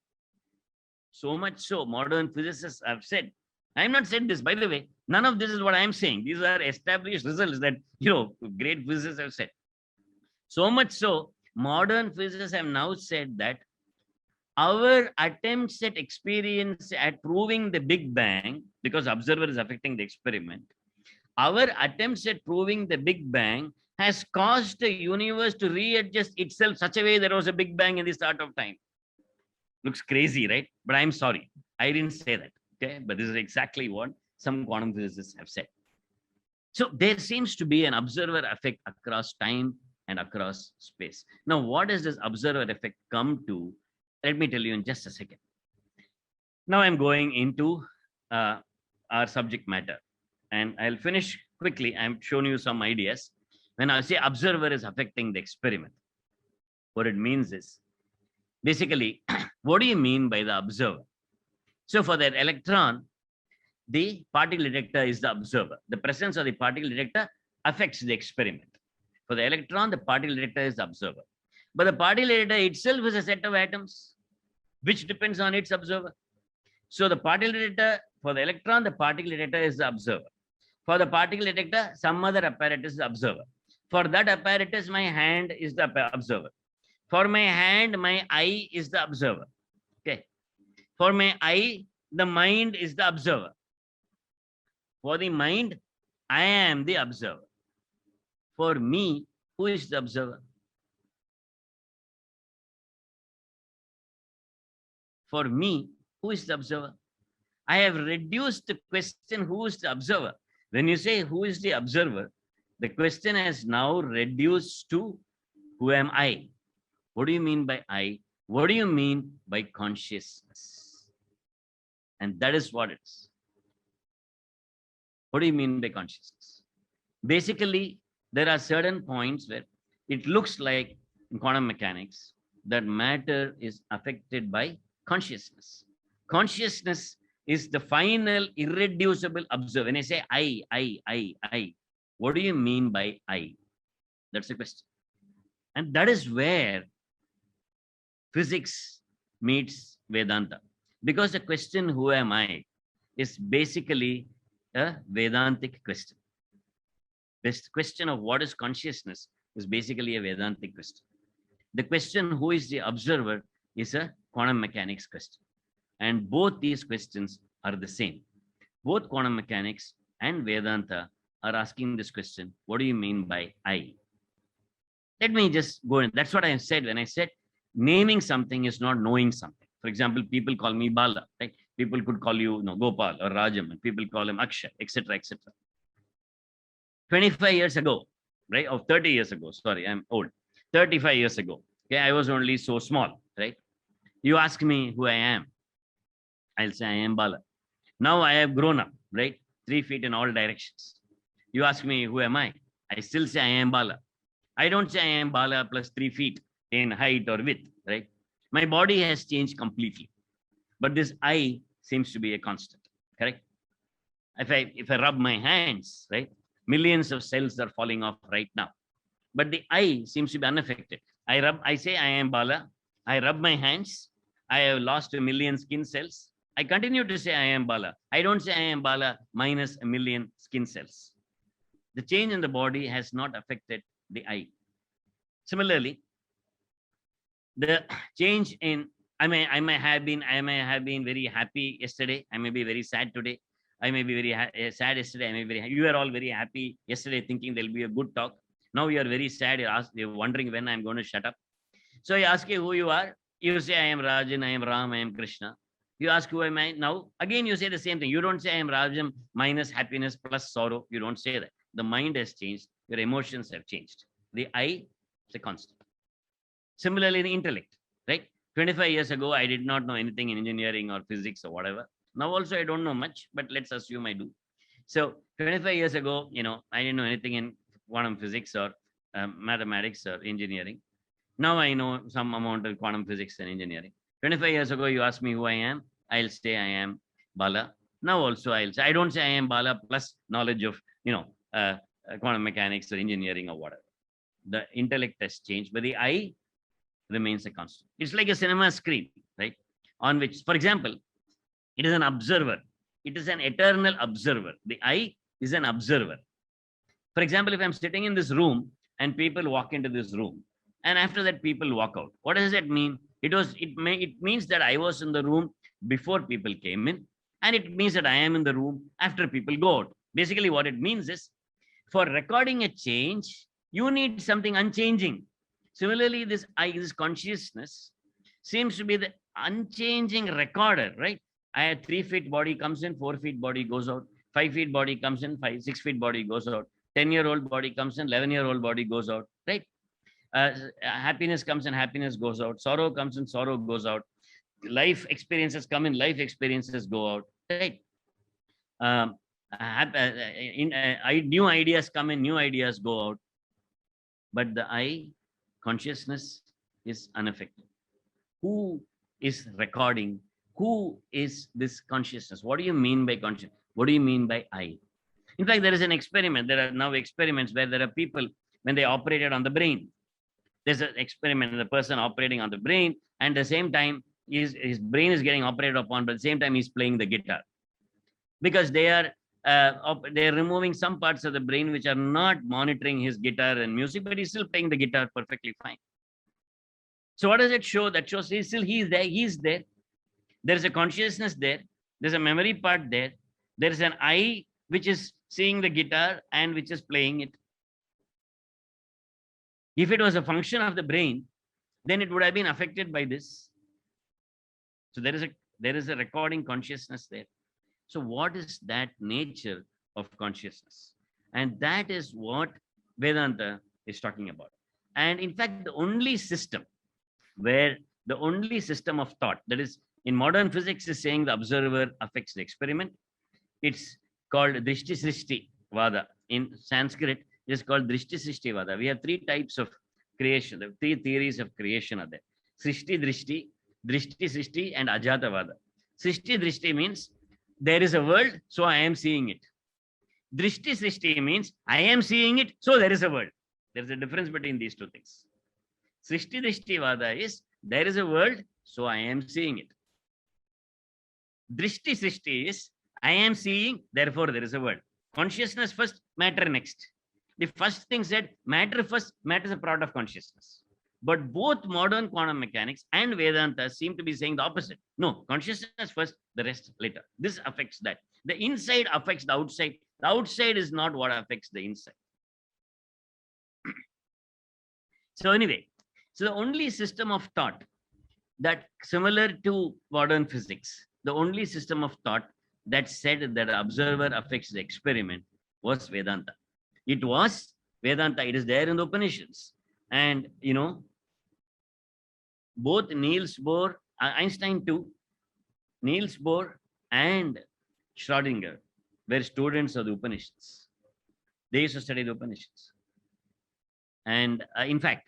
So much so, modern physicists have said, I have not said this, by the way, none of this is what I am saying. These are established results that, great physicists have said. So much so, modern physicists have now said that our attempts at experience at proving the Big Bang, because observer is affecting the experiment, our attempts at proving the Big Bang has caused the universe to readjust itself such a way there was a Big Bang in the start of time. Looks crazy, right? But I'm sorry, I didn't say that. Okay, but this is exactly what some quantum physicists have said. So there seems to be an observer effect across time and across space. Now, what does this observer effect come to? Let me tell you in just a second. Now I'm going into our subject matter, and I'll finish quickly. I'm showing you some ideas. When I say observer is affecting the experiment, what it means is, basically, what do you mean by the observer? So for that electron, the particle detector is the observer. The presence of the particle detector affects the experiment. For the electron, the particle detector is the observer. But the particle detector itself is a set of atoms, which depends on its observer. So the particle detector, for the electron, the particle detector is the observer. For the particle detector, some other apparatus is the observer. For that apparatus, my hand is the observer. For my hand, my eye is the observer. Okay. For my eye, the mind is the observer. For the mind, I am the observer. For me, who is the observer? For me, who is the observer? I have reduced the question, who is the observer? When you say who is the observer, the question has now reduced to who am I? What do you mean by I? What do you mean by consciousness? And that is what it is. What do you mean by consciousness? Basically, there are certain points where it looks like in quantum mechanics that matter is affected by consciousness. Consciousness is the final irreducible observer. When I say I, what do you mean by I? That's the question. And that is where physics meets Vedanta. Because the question, who am I, is basically a Vedantic question. This question of what is consciousness is basically a Vedantic question. The question, who is the observer, is a quantum mechanics question. And both these questions are the same. Both quantum mechanics and Vedanta are asking this question, what do you mean by I? Let me just go in. That's what I said when I said naming something is not knowing something. For example, people call me Bala, right? People could call you, Gopal or Rajam, and people call him Akshay, etc., etc. 25 years ago, right? Or 30 years ago, sorry, I'm old. 35 years ago, okay, I was only so small, right? You ask me who I am, I'll say I am Bala. Now I have grown up, right? 3 feet in all directions. You ask me who am I still say I am Bala. I don't say I am Bala plus 3 feet in height or width, right? My body has changed completely. But this I seems to be a constant, correct? If I rub my hands, right, millions of cells are falling off right now. But the I seems to be unaffected. I say I am Bala. I rub my hands. I have lost a million skin cells. I continue to say I am Bala. I don't say I am Bala minus a million skin cells. The change in the body has not affected the I. Similarly, the change in I may have been very happy yesterday. I may be very sad today. I may be very sad yesterday. I may be you are all very happy yesterday, thinking there'll be a good talk. Now you are very sad. You're wondering when I'm going to shut up. So I ask you who you are. You say I am Rajan, I am Ram, I am Krishna. You ask who am I now? Again, you say the same thing. You don't say I am Rajan minus happiness plus sorrow. You don't say that. The mind has changed. Your emotions have changed. The I is a constant. Similarly, the intellect, right? 25 years ago, I did not know anything in engineering or physics or whatever. Now also, I don't know much, but let's assume I do. So 25 years ago, I didn't know anything in quantum physics or mathematics or engineering. Now I know some amount of quantum physics and engineering. 25 years ago, you ask me who I am, I'll say I am Bala. Now also I'll say, I don't say I am Bala plus knowledge of, quantum mechanics or engineering or whatever. The intellect has changed, but the I remains a constant. It's like a cinema screen, right? On which, for example, it is an observer. It is an eternal observer. The I is an observer. For example, if I'm sitting in this room and people walk into this room, and after that people walk out, what does that mean? It means that I was in the room before people came in, and it means that I am in the room after people go out. Basically, what it means is, for recording a change, you need something unchanging. Similarly, this consciousness seems to be the unchanging recorder, right? I have 3 feet body comes in, 4 feet body goes out, 5 feet body comes in, 6 feet body goes out, 10-year-old body comes in, 11-year-old body goes out, right? Happiness comes in, happiness goes out, sorrow comes in, sorrow goes out, life experiences come in, life experiences go out, right? New ideas come in, new ideas go out, but the I consciousness is unaffected. Who is recording? Who is this consciousness? What do you mean by consciousness? What do you mean by I? In fact, there is an experiment. There are now experiments where there are people, when they operated on the brain, there's an experiment, the person operating on the brain, and at the same time, his brain is getting operated upon, but at the same time, he's playing the guitar. Because they are removing some parts of the brain which are not monitoring his guitar and music, but he's still playing the guitar perfectly fine. So what does it show? That shows he's there. He's there. There's a consciousness there. There's a memory part there. There's an I which is seeing the guitar and which is playing it. If it was a function of the brain, then it would have been affected by this. So there is a recording consciousness there. So what is that nature of consciousness? And that is what Vedanta is talking about. And in fact, the only system of thought, that is, in modern physics, is saying the observer affects the experiment. It's called Drishti Srishti Vada. In Sanskrit, it is called Drishti Srishti Vada. We have 3 types of creation. The 3 theories of creation are there. Srishti Drishti, Drishti Srishti, and Ajata Vada. Srishti Drishti means there is a world, so I am seeing it. Drishti Srishti means I am seeing it, so there is a world. There is a difference between these 2 things. Srishti Drishti Vada is there is a world, so I am seeing it. Drishti Srishti is I am seeing, therefore there is a world. Consciousness first, matter next. The first thing said, matter first, matter is a product of consciousness. But both modern quantum mechanics and Vedanta seem to be saying the opposite. No, consciousness first, the rest later. This affects that. The inside affects the outside. The outside is not what affects the inside. So anyway, so the only system of thought that, similar to modern physics, the only system of thought that said that the observer affects the experiment was Vedanta. It was Vedanta. It is there in the Upanishads. And, both Niels Bohr, Einstein too, Niels Bohr and Schrödinger were students of the Upanishads. They used to study the Upanishads. And in fact,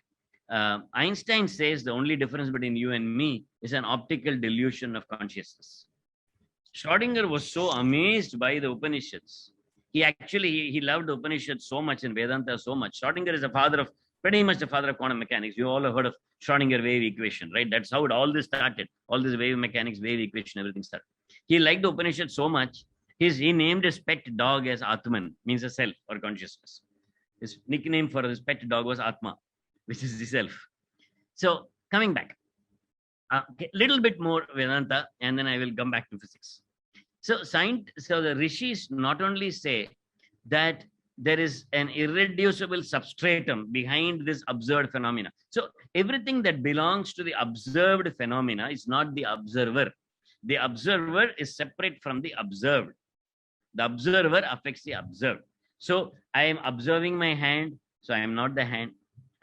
Einstein says the only difference between you and me is an optical delusion of consciousness. Schrodinger was so amazed by the Upanishads. He loved the Upanishads so much and Vedanta so much. Schrodinger is pretty much the father of quantum mechanics. You all have heard of Schrodinger wave equation, right? That's how all this started. All this wave mechanics, wave equation, everything started. He liked the Upanishad so much, he named his pet dog as Atman, means a self or consciousness. His nickname for his pet dog was Atma, which is the self. So coming back, little bit more Vedanta, and then I will come back to physics. So the rishis not only say that there is an irreducible substratum behind this observed phenomena. So everything that belongs to the observed phenomena is not the observer. The observer is separate from the observed. The observer affects the observed. So I am observing my hand, so I am not the hand.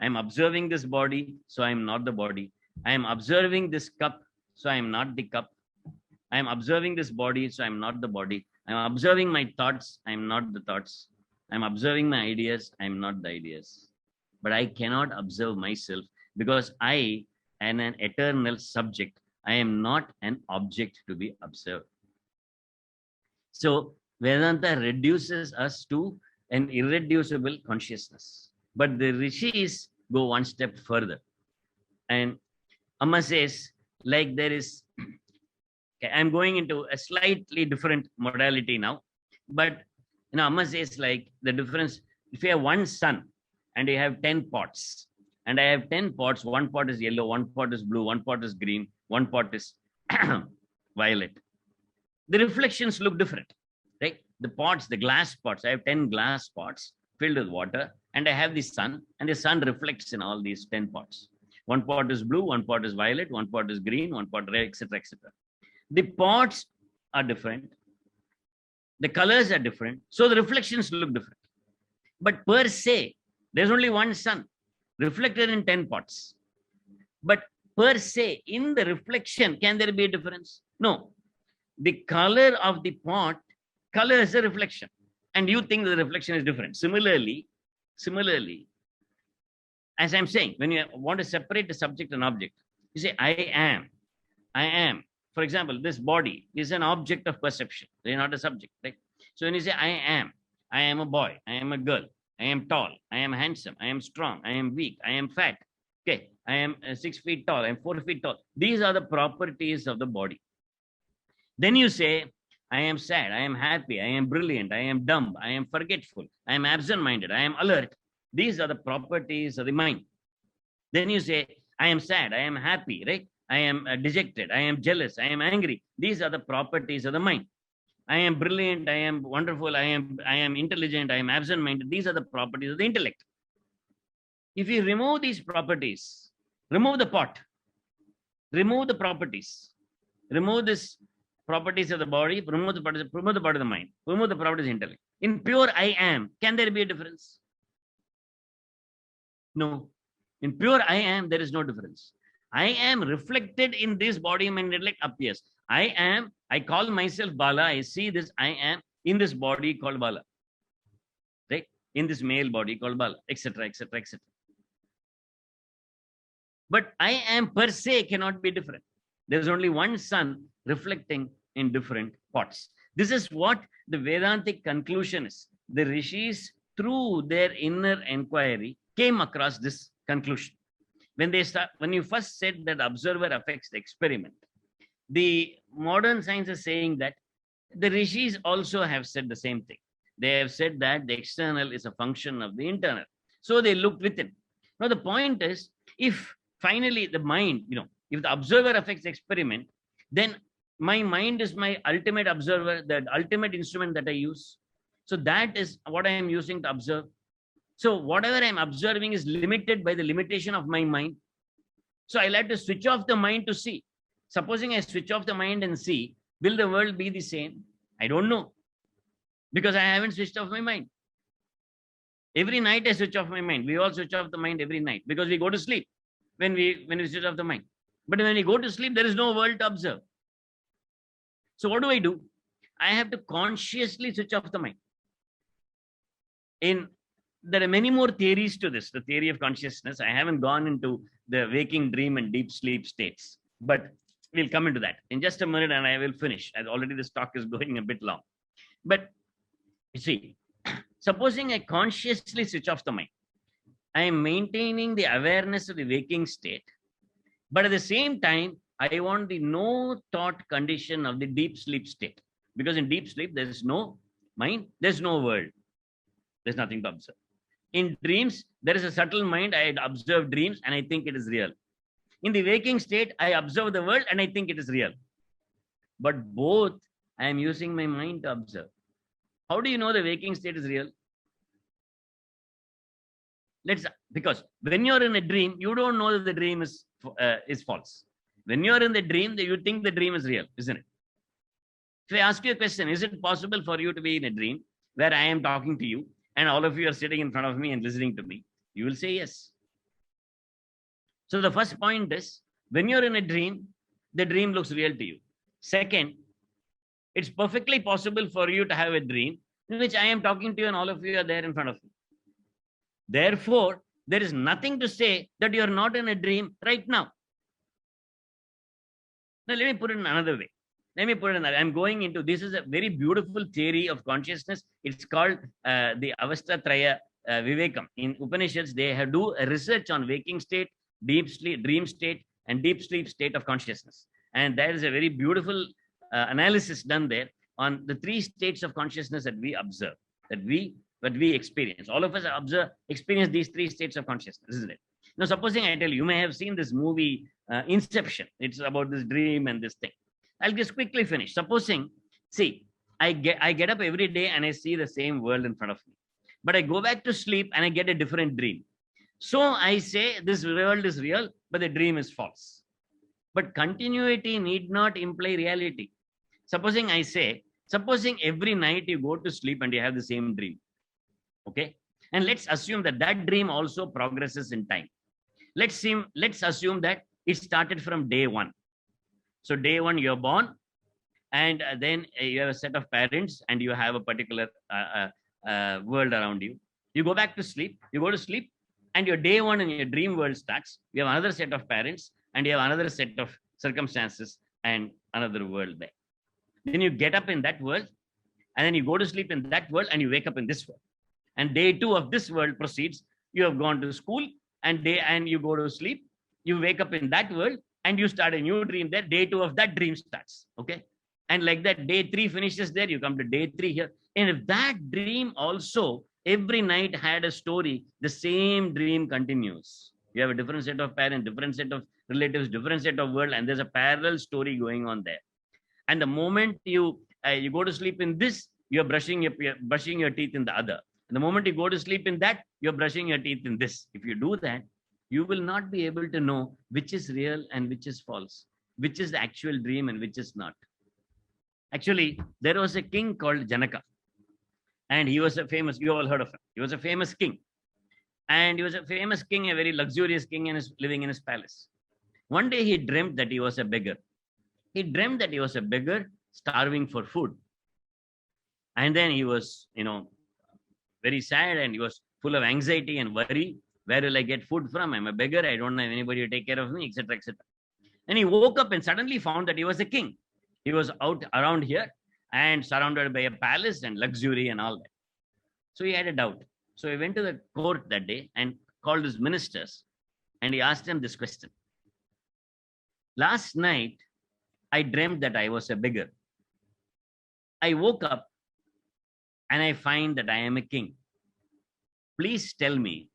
I am observing this body, so I am not the body. I am observing this cup, so I am not the cup. I am observing this body, so I am not the body. I am observing my thoughts, I am not the thoughts. I am observing my ideas, I am not the ideas. But I cannot observe myself because I am an eternal subject. I am not an object to be observed. So Vedanta reduces us to an irreducible consciousness. But the rishis go one step further. And Amma says, like there is, okay, I'm going into a slightly different modality now, but Amma says like the difference, if you have one sun and you have 10 pots, and I have 10 pots, one pot is yellow, one pot is blue, one pot is green, one pot is violet. The reflections look different, right? The pots, the glass pots, I have 10 glass pots filled with water, and I have the sun, and the sun reflects in all these 10 pots. One pot is blue, one pot is violet, one pot is green, one pot red, etc., etc. The pots are different. The colors are different. So the reflections look different. But per se, there's only one sun reflected in 10 pots. But per se, in the reflection, can there be a difference? No. The color of the pot colors the reflection. And you think the reflection is different. Similarly, as I'm saying, when you want to separate the subject and object, you say, I am. For example, this body is an object of perception. They're not a subject, right? So when you say, I am a boy, I am a girl, I am tall, I am handsome, I am strong, I am weak, I am fat. Okay, I am 6 feet tall, I am 4 feet tall. These are the properties of the body. Then you say, I am sad, I am happy, I am brilliant, I am dumb, I am forgetful, I am absent-minded, I am alert. These are the properties of the mind. Then you say, I am sad, I am happy, right? I am dejected, I am jealous, I am angry. These are the properties of the mind. I am brilliant, I am wonderful, I am intelligent, I am absent-minded. These are the properties of the intellect. If you remove these properties, remove the pot, remove the properties, remove this properties of the body, remove the part of the mind, remove the properties of the intellect. In pure I am, can there be a difference? No. In pure I am, there is no difference. I am reflected in this body, mind, intellect appears. I call myself Bala. I see this I am in this body called Bala. Right? In this male body called Bala, etc., etc., etc. But I am per se cannot be different. There's only one sun reflecting in different pots. This is what the Vedantic conclusion is. The rishis, through their inner inquiry, came across this conclusion. When you first said that observer affects the experiment, the modern science is saying that the rishis also have said the same thing. They have said that the external is a function of the internal. So they looked within. Now the point is, if finally the mind, if the observer affects the experiment, then my mind is my ultimate observer, the ultimate instrument that I use. So that is what I am using to observe. So whatever I'm observing is limited by the limitation of my mind. So I'll have to switch off the mind to see. Supposing I switch off the mind and see, will the world be the same? I don't know. Because I haven't switched off my mind. Every night I switch off my mind. We all switch off the mind every night because we go to sleep when we switch off the mind. But when we go to sleep, there is no world to observe. So what do? I have to consciously switch off the mind. There are many more theories to this, the theory of consciousness. I haven't gone into the waking dream and deep sleep states. But We'll come into that in just a minute and I will finish, as already this talk is going a bit long. But you see, supposing I consciously switch off the mind, I am maintaining the awareness of the waking state, but at the same time, I want the no thought condition of the deep sleep state. Because in deep sleep, there is no mind, there's no world. There's nothing to observe. In dreams, there is a subtle mind. I observe dreams and I think it is real. In the waking state, I observe the world and I think it is real. But both, I am using my mind to observe. How do you know the waking state is real? Because when you're in a dream, you don't know that the dream is false. When you're in the dream, you think the dream is real, isn't it? If I ask you a question, is it possible for you to be in a dream where I am talking to you and all of you are sitting in front of me and listening to me? You will say yes. So the first point is, when you're in a dream, the dream looks real to you. Second, it's perfectly possible for you to have a dream in which I am talking to you and all of you are there in front of me. Therefore, there is nothing to say that you're not in a dream right now. Now, let me put it in another way. I'm going into, this is a very beautiful theory of consciousness. It's called the Avasthatraya Vivekam. In Upanishads, they do a research on waking state, deep sleep, dream state, and deep sleep state of consciousness. And there is a very beautiful analysis done there on the three states of consciousness that we observe, that we experience. All of us experience these three states of consciousness, isn't it? Now, supposing I tell you, you may have seen this movie Inception. It's about this dream and this thing. I'll just quickly finish. Supposing, see, I get up every day and I see the same world in front of me. But I go back to sleep and I get a different dream. So I say this world is real, but the dream is false. But continuity need not imply reality. Supposing I say, supposing every night you go to sleep and you have the same dream. Okay? And let's assume that that dream also progresses in time. Let's assume that it started from day one. So day one, you're born, and then you have a set of parents and you have a particular world around you. You go back to sleep, you go to sleep, and your day one and your dream world starts. You have another set of parents and you have another set of circumstances and another world there. Then you get up in that world, and then you go to sleep in that world and you wake up in this world. And day two of this world proceeds. You have gone to school and you go to sleep. You wake up in that world and you start a new dream there. Day two of that dream starts. Okay. And like that, day three finishes there. You come to day three here. And if that dream also every night had a story, the same dream continues. You have a different set of parents, different set of relatives, different set of world, and there's a parallel story going on there. And the moment you go to sleep in this, you're brushing your teeth in the other. And the moment you go to sleep in that, you're brushing your teeth in this. If you do that, you will not be able to know which is real and which is false, which is the actual dream and which is not. Actually, there was a king called Janaka. And he was a famous, you all heard of him. He was a famous king. And he was a famous king, a very luxurious king, and living in his palace. One day he dreamt that he was a beggar. He dreamt that he was a beggar starving for food. And then he was, very sad, and he was full of anxiety and worry. Where will I get food from? I'm a beggar. I don't have anybody to take care of me, etc., etc. And he woke up and suddenly found that he was a king. He was out around here and surrounded by a palace and luxury and all that. So he had a doubt. So he went to the court that day and called his ministers, and he asked them this question. Last night, I dreamt that I was a beggar. I woke up and I find that I am a king. Please tell me,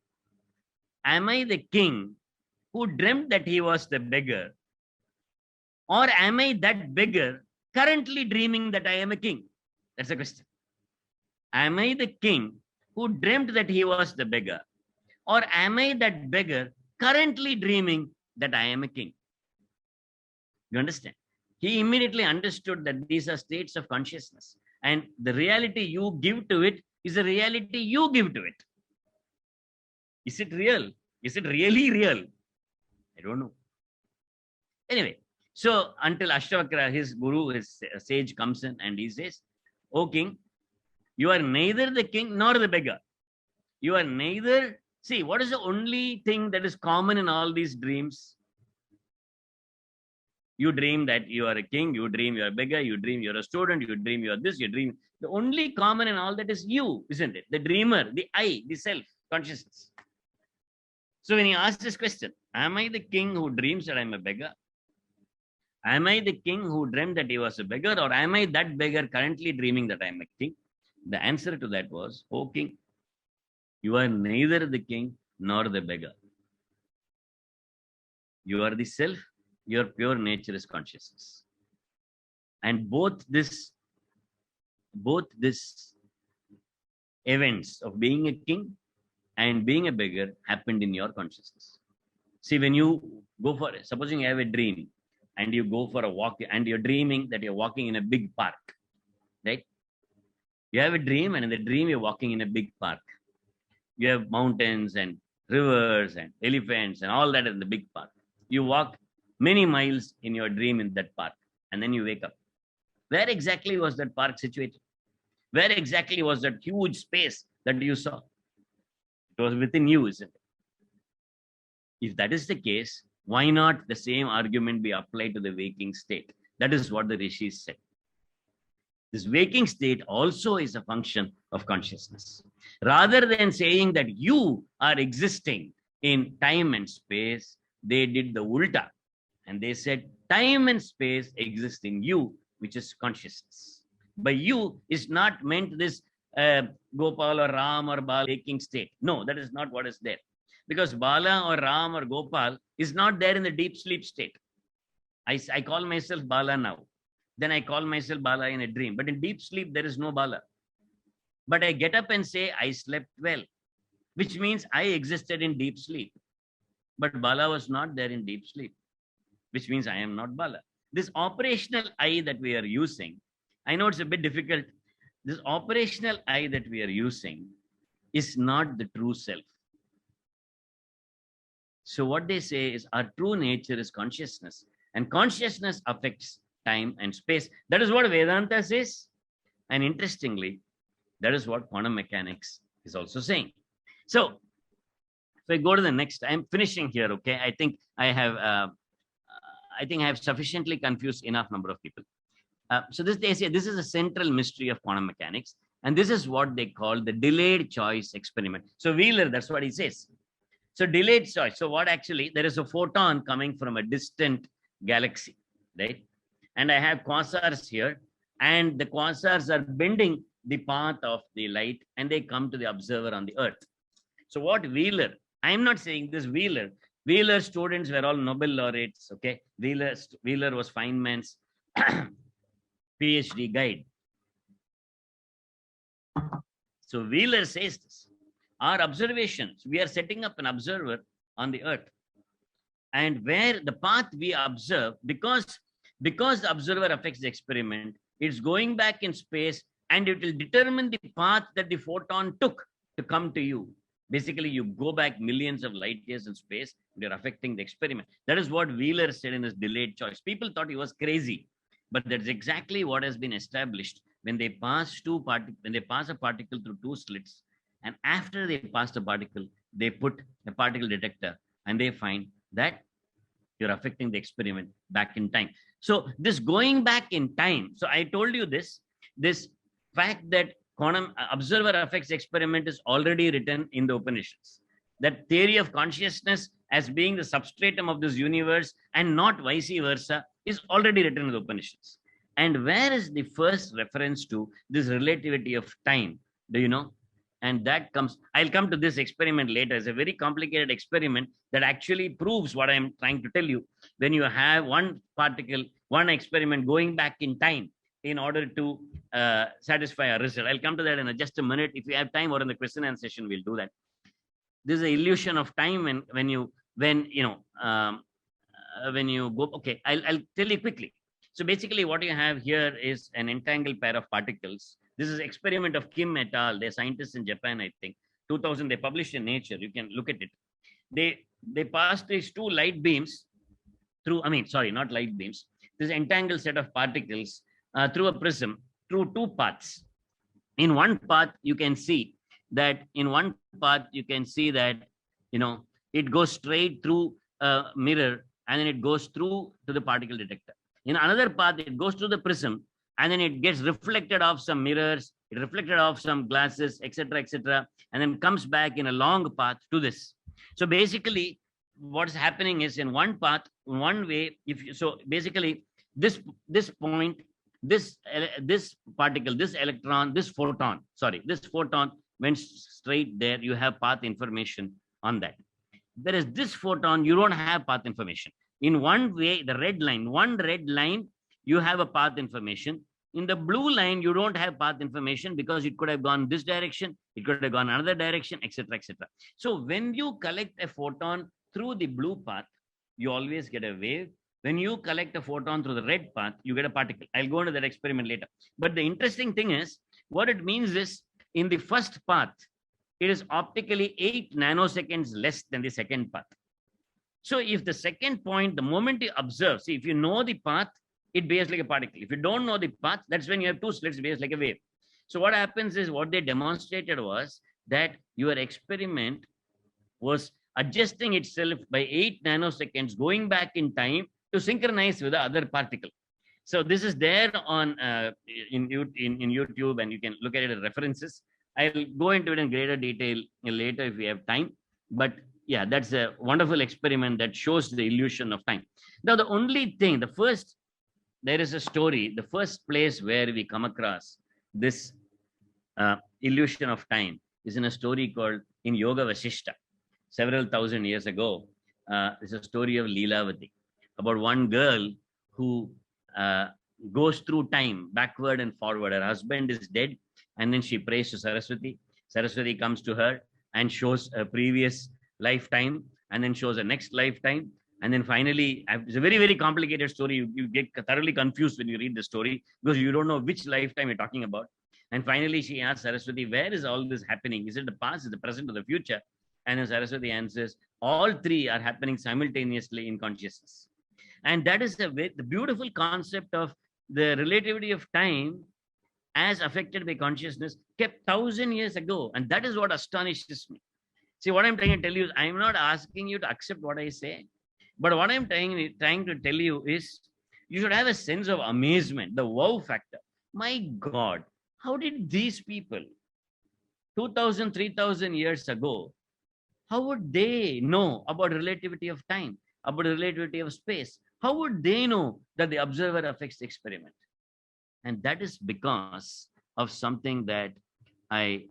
am I the king who dreamt that he was the beggar? Or am I that beggar currently dreaming that I am a king? That's the question. Am I the king who dreamt that he was the beggar? Or am I that beggar currently dreaming that I am a king? You understand? He immediately understood that these are states of consciousness. And the reality you give to it is the reality you give to it. Is it real? Is it really real? I don't know. Anyway, so until Ashtavakra, his guru, his sage comes in and he says, "O king, you are neither the king nor the beggar. You are neither..." See, what is the only thing that is common in all these dreams? You dream that you are a king, you dream you are beggar, you dream you're a student, you dream you are this, you dream. The only common in all that is you, isn't it? The dreamer, the I, the self, consciousness. So when he asks this question, am I the king who dreams that I'm a beggar? Am I the king who dreamt that he was a beggar, or am I that beggar currently dreaming that I'm a king? The answer to that was, oh king, you are neither the king nor the beggar. You are the self, your pure nature is consciousness. And both this events of being a king and being a beggar happened in your consciousness. See, when you go for, supposing you have a dream and you go for a walk and you're dreaming that you're walking in a big park, right? You have a dream, and in the dream you're walking in a big park. You have mountains and rivers and elephants and all that in the big park. You walk many miles in your dream in that park, and then you wake up. Where exactly was that park situated? Where exactly was that huge space that you saw? It was within you, isn't it? If that is the case, why not the same argument be applied to the waking state? That is what the rishis said. This waking state also is a function of consciousness. Rather than saying that you are existing in time and space, they did the ulta. And they said time and space exist in you, which is consciousness. By you is not meant this Gopal or Ram or Bala waking state. No, that is not what is there. Because Bala or Ram or Gopal is not there in the deep sleep state. I call myself Bala now. Then I call myself Bala in a dream. But in deep sleep, there is no Bala. But I get up and say, I slept well, which means I existed in deep sleep. But Bala was not there in deep sleep, which means I am not Bala. This operational I that we are using, I know it's a bit difficult. This operational I that we are using is not the true self. So what they say is our true nature is consciousness, and consciousness affects time and space. That is what Vedanta says. And interestingly, that is what quantum mechanics is also saying. So if I go to the next, I'm finishing here, okay? I think I have sufficiently confused enough number of people. So they say this is a central mystery of quantum mechanics, and this is what they call the delayed choice experiment. So Wheeler, that's what he says. So delayed choice. So what actually, there is a photon coming from a distant galaxy, right? And I have quasars here, and the quasars are bending the path of the light, and they come to the observer on the earth. So what Wheeler, I'm not saying this Wheeler students were all Nobel laureates, okay? Wheeler was Feynman's PhD guide. So Wheeler says this, our observations, we are setting up an observer on the earth, and where the path we observe, because the observer affects the experiment, it's going back in space, and it will determine the path that the photon took to come to you. Basically, you go back millions of light years in space, and you're affecting the experiment. That is what Wheeler said in his delayed choice. People thought he was crazy, but that's exactly what has been established when they pass a particle through two slits, and after they pass the particle, they put a particle detector, and they find that you're affecting the experiment back in time. So this going back in time. So I told you this fact that quantum observer affects experiment is already written in the Upanishads. That theory of consciousness as being the substratum of this universe and not vice versa is already written in the Upanishads. And where is the first reference to this relativity of time? Do you know? And that comes, I'll come to this experiment later. It's a very complicated experiment that actually proves what I'm trying to tell you. When you have one particle, one experiment going back in time in order to satisfy a result. I'll come to that in just a minute. If you have time, or in the question and answer session, we'll do that. There's an illusion of time when you go. Okay, I'll tell you quickly. So basically, what you have here is an entangled pair of particles. This is experiment of Kim et al. They're scientists in Japan, I think. 2000, they published in Nature. You can look at it. They passed these two light beams through, not light beams. This entangled set of particles through a prism through two paths. In one path, you can see that it goes straight through a mirror and then it goes through to the particle detector. In another path, it goes through the prism, and then it gets reflected off some mirrors, it reflected off some glasses, etc., and then comes back in a long path to this. So basically, what's happening is in one path, one way, basically this point, this particle, this electron, this photon went straight there. You have path information on that. Whereas this photon, you don't have path information. In one way, the red line, you have a path information. In the blue line, you don't have path information because it could have gone this direction, it could have gone another direction, etc. So when you collect a photon through the blue path, you always get a wave. When you collect a photon through the red path, you get a particle. I'll go into that experiment later. But the interesting thing is, what it means is, in the first path, it is optically 8 nanoseconds less than the second path. So if the second point, the moment you observe, see, if you know the path, it behaves like a particle. If you don't know the path, that's when you have two slits, it behaves like a wave. So what happens is, what they demonstrated was that your experiment was adjusting itself by 8 nanoseconds, going back in time to synchronize with the other particle. So this is there on in YouTube, and you can look at it as references. I'll go into it in greater detail later if we have time. But yeah, that's a wonderful experiment that shows the illusion of time. Now, the only thing, there is a story, the first place where we come across this illusion of time is in a story called in Yoga Vasishta. Several thousand years ago, it's a story of Leelavati, about one girl who goes through time backward and forward. Her husband is dead, and then she prays to Saraswati. Saraswati comes to her and shows a previous lifetime, and then shows a next lifetime. And then finally, it's a very, very complicated story. You get thoroughly confused when you read the story because you don't know which lifetime you're talking about. And finally, she asks Saraswati, where is all this happening? Is it the past, is it the present, or the future? And then Saraswati answers, all three are happening simultaneously in consciousness. And that is the beautiful concept of the relativity of time as affected by consciousness, kept 1,000 years ago. And that is what astonishes me. See, what I'm trying to tell you is, I'm not asking you to accept what I say, but what I'm trying to tell you is, you should have a sense of amazement, the wow factor. My God, how did these people 2,000, 3,000 years ago, how would they know about relativity of time, about relativity of space? How would they know that the observer affects the experiment? And that is because of something that I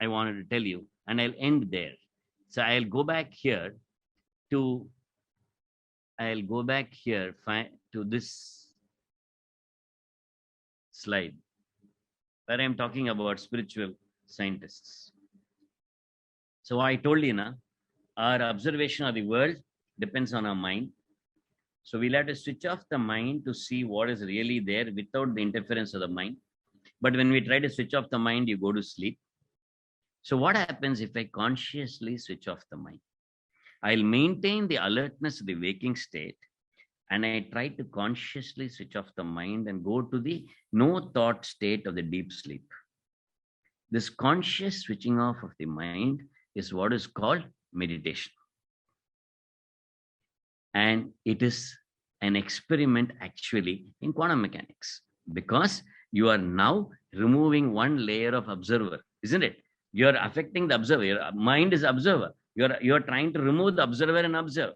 wanted to tell you, and I'll end there. So I'll go back here to this slide where I'm talking about spiritual scientists. So I told you, our observation of the world depends on our mind. So we'll have to switch off the mind to see what is really there without the interference of the mind. But when we try to switch off the mind, you go to sleep. So what happens if I consciously switch off the mind? I'll maintain the alertness of the waking state, and I try to consciously switch off the mind and go to the no thought state of the deep sleep. This conscious switching off of the mind is what is called meditation. And it is an experiment actually in quantum mechanics, because you are now removing one layer of observer, isn't it? You're affecting the observer. Your mind is observer. You're trying to remove the observer and observe.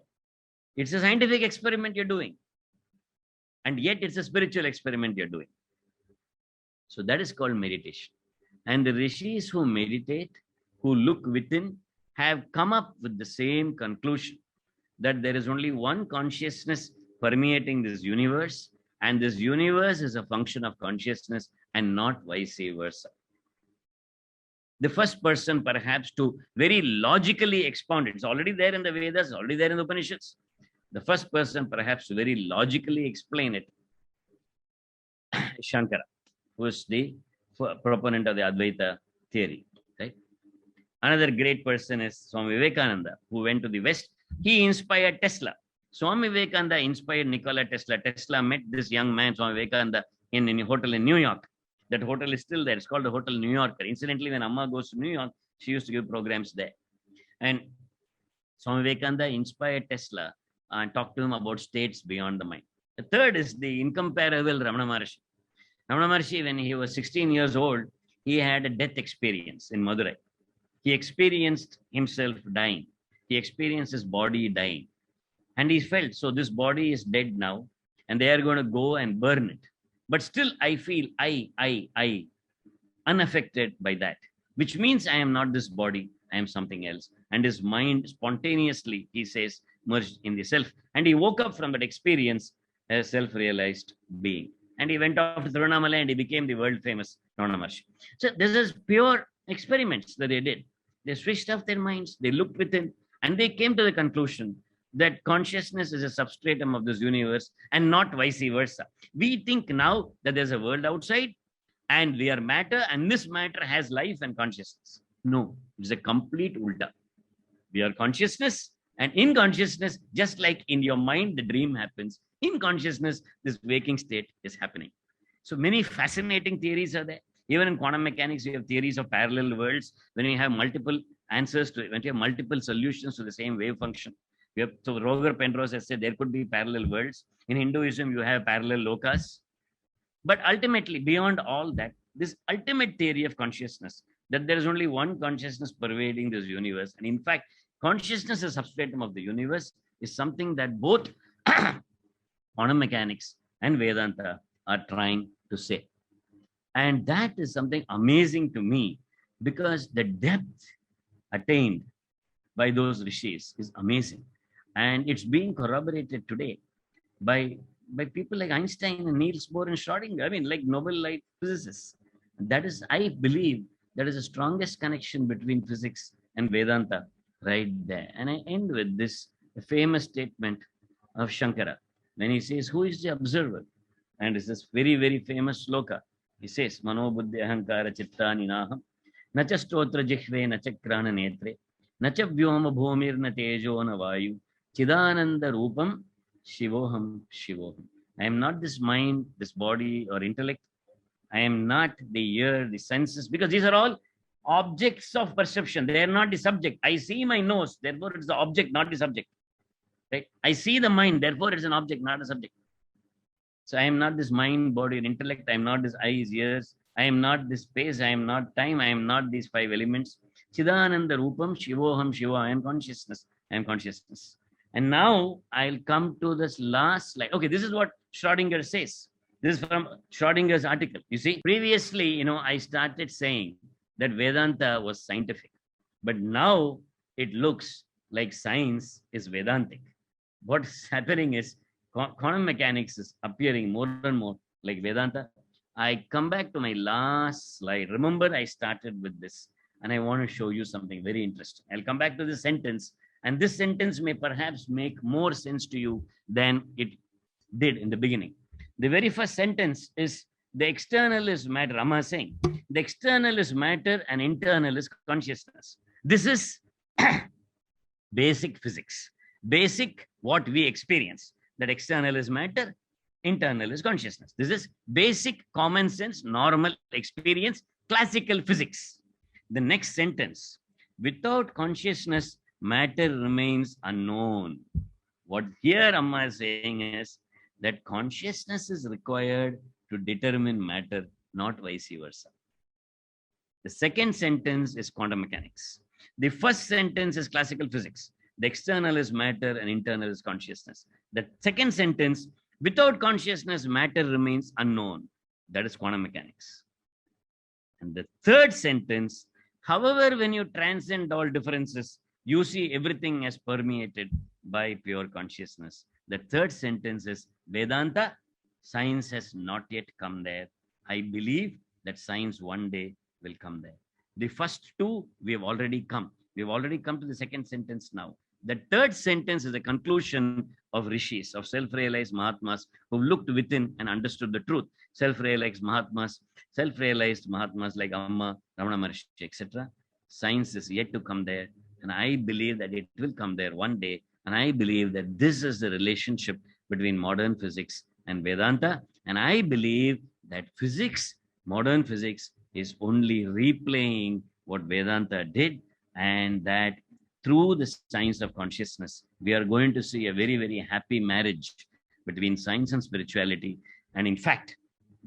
It's a scientific experiment you're doing. And yet it's a spiritual experiment you're doing. So that is called meditation. And the rishis who meditate, who look within, have come up with the same conclusion, that there is only one consciousness permeating this universe, and this universe is a function of consciousness and not vice versa. The first person perhaps to very logically expound it, it's already there in the Vedas, already there in the Upanishads. The first person perhaps to very logically explain it, Shankara, who is the proponent of the Advaita theory, right? Another great person is Swami Vivekananda, who went to the West. He inspired Tesla. Swami Vivekananda inspired Nikola Tesla. Tesla met this young man, Swami Vivekananda, in a hotel in New York. That hotel is still there. It's called the Hotel New Yorker. Incidentally, when Amma goes to New York, she used to give programs there. And Swami Vivekananda inspired Tesla and talk to him about states beyond the mind. The third is the incomparable Ramana Maharshi. Ramana Maharshi, when he was 16 years old, he had a death experience in Madurai. He experienced himself dying. He experienced his body dying. And he felt, so this body is dead now, and they are going to go and burn it. But still, I feel I, unaffected by that, which means I am not this body, I am something else. And his mind spontaneously, he says, merged in the self. And he woke up from that experience as a self-realized being. And he went off to Tiruvannamalai and he became the world famous Ramana Maharshi. So this is pure experiments that they did. They switched off their minds, they looked within, and they came to the conclusion that consciousness is a substratum of this universe and not vice versa. We think now that there's a world outside and we are matter, and this matter has life and consciousness. No, it's a complete ulta. We are consciousness, and in consciousness, just like in your mind, the dream happens. In consciousness, this waking state is happening. So many fascinating theories are there. Even in quantum mechanics, you have theories of parallel worlds. When you have multiple answers to it, when you have multiple solutions to the same wave function. So Roger Penrose has said there could be parallel worlds. In Hinduism, you have parallel lokas. But ultimately, beyond all that, this ultimate theory of consciousness, that there is only one consciousness pervading this universe. And in fact, consciousness as substratum of the universe is something that both quantum mechanics and Vedanta are trying to say. And that is something amazing to me, because the depth attained by those rishis is amazing. And it's being corroborated today by people like Einstein and Niels Bohr and Schrodinger. I mean, like Nobel Light physicists. That is, I believe, that is the strongest connection between physics and Vedanta right there. And I end with this famous statement of Shankara when he says, who is the observer? And it's this very, very famous sloka. He says, Mano buddhi ahankara chittani naham, nacha stotra jihve nacha krana netre, nacha vyoma bhumir na tejo na vayu, chidananda rupam shivoham shivoham. I am not this mind, this body or intellect. I am not the ear, the senses, because these are all objects of perception. They are not the subject. I see my nose, therefore it's the object, not the subject. Right? I see the mind, therefore it's an object, not a subject. So I am not this mind, body, and intellect. I am not this eyes, ears. I am not this space. I am not time. I am not these five elements. Chidananda Rupam, Shivoham Shiva. I am consciousness. I am consciousness. And now I'll come to this last slide. Okay, this is what Schrodinger says. This is from Schrodinger's article. You see, previously, I started saying that Vedanta was scientific, but now it looks like science is Vedantic. What's happening is quantum mechanics is appearing more and more like Vedanta. I come back to my last slide. Remember, I started with this, and I want to show you something very interesting. I'll come back to this sentence, and this sentence may perhaps make more sense to you than it did in the beginning. The very first sentence is, the external is matter. Rama saying, the external is matter and internal is consciousness. This is basic physics, basic what we experience. That external is matter, internal is consciousness. This is basic common sense, normal experience, classical physics. The next sentence, without consciousness, matter remains unknown. What here Amma is saying is that consciousness is required to determine matter, not vice versa. The second sentence is quantum mechanics. The first sentence is classical physics. The external is matter and internal is consciousness. The second sentence, without consciousness, matter remains unknown. That is quantum mechanics. And the third sentence, however, when you transcend all differences, you see everything as permeated by pure consciousness. The third sentence is Vedanta, science has not yet come there. I believe that science one day will come there. The first two, we have already come. We have already come to the second sentence now. The third sentence is a conclusion of rishis, of self-realized Mahatmas who looked within and understood the truth. Self-realized Mahatmas like Amma, Ramana Maharshi, etc. Science is yet to come there. And I believe that it will come there one day. And I believe that this is the relationship between modern physics and Vedanta. And I believe that physics, modern physics, is only replaying what Vedanta did, and that through the science of consciousness, we are going to see a very, very happy marriage between science and spirituality. And in fact,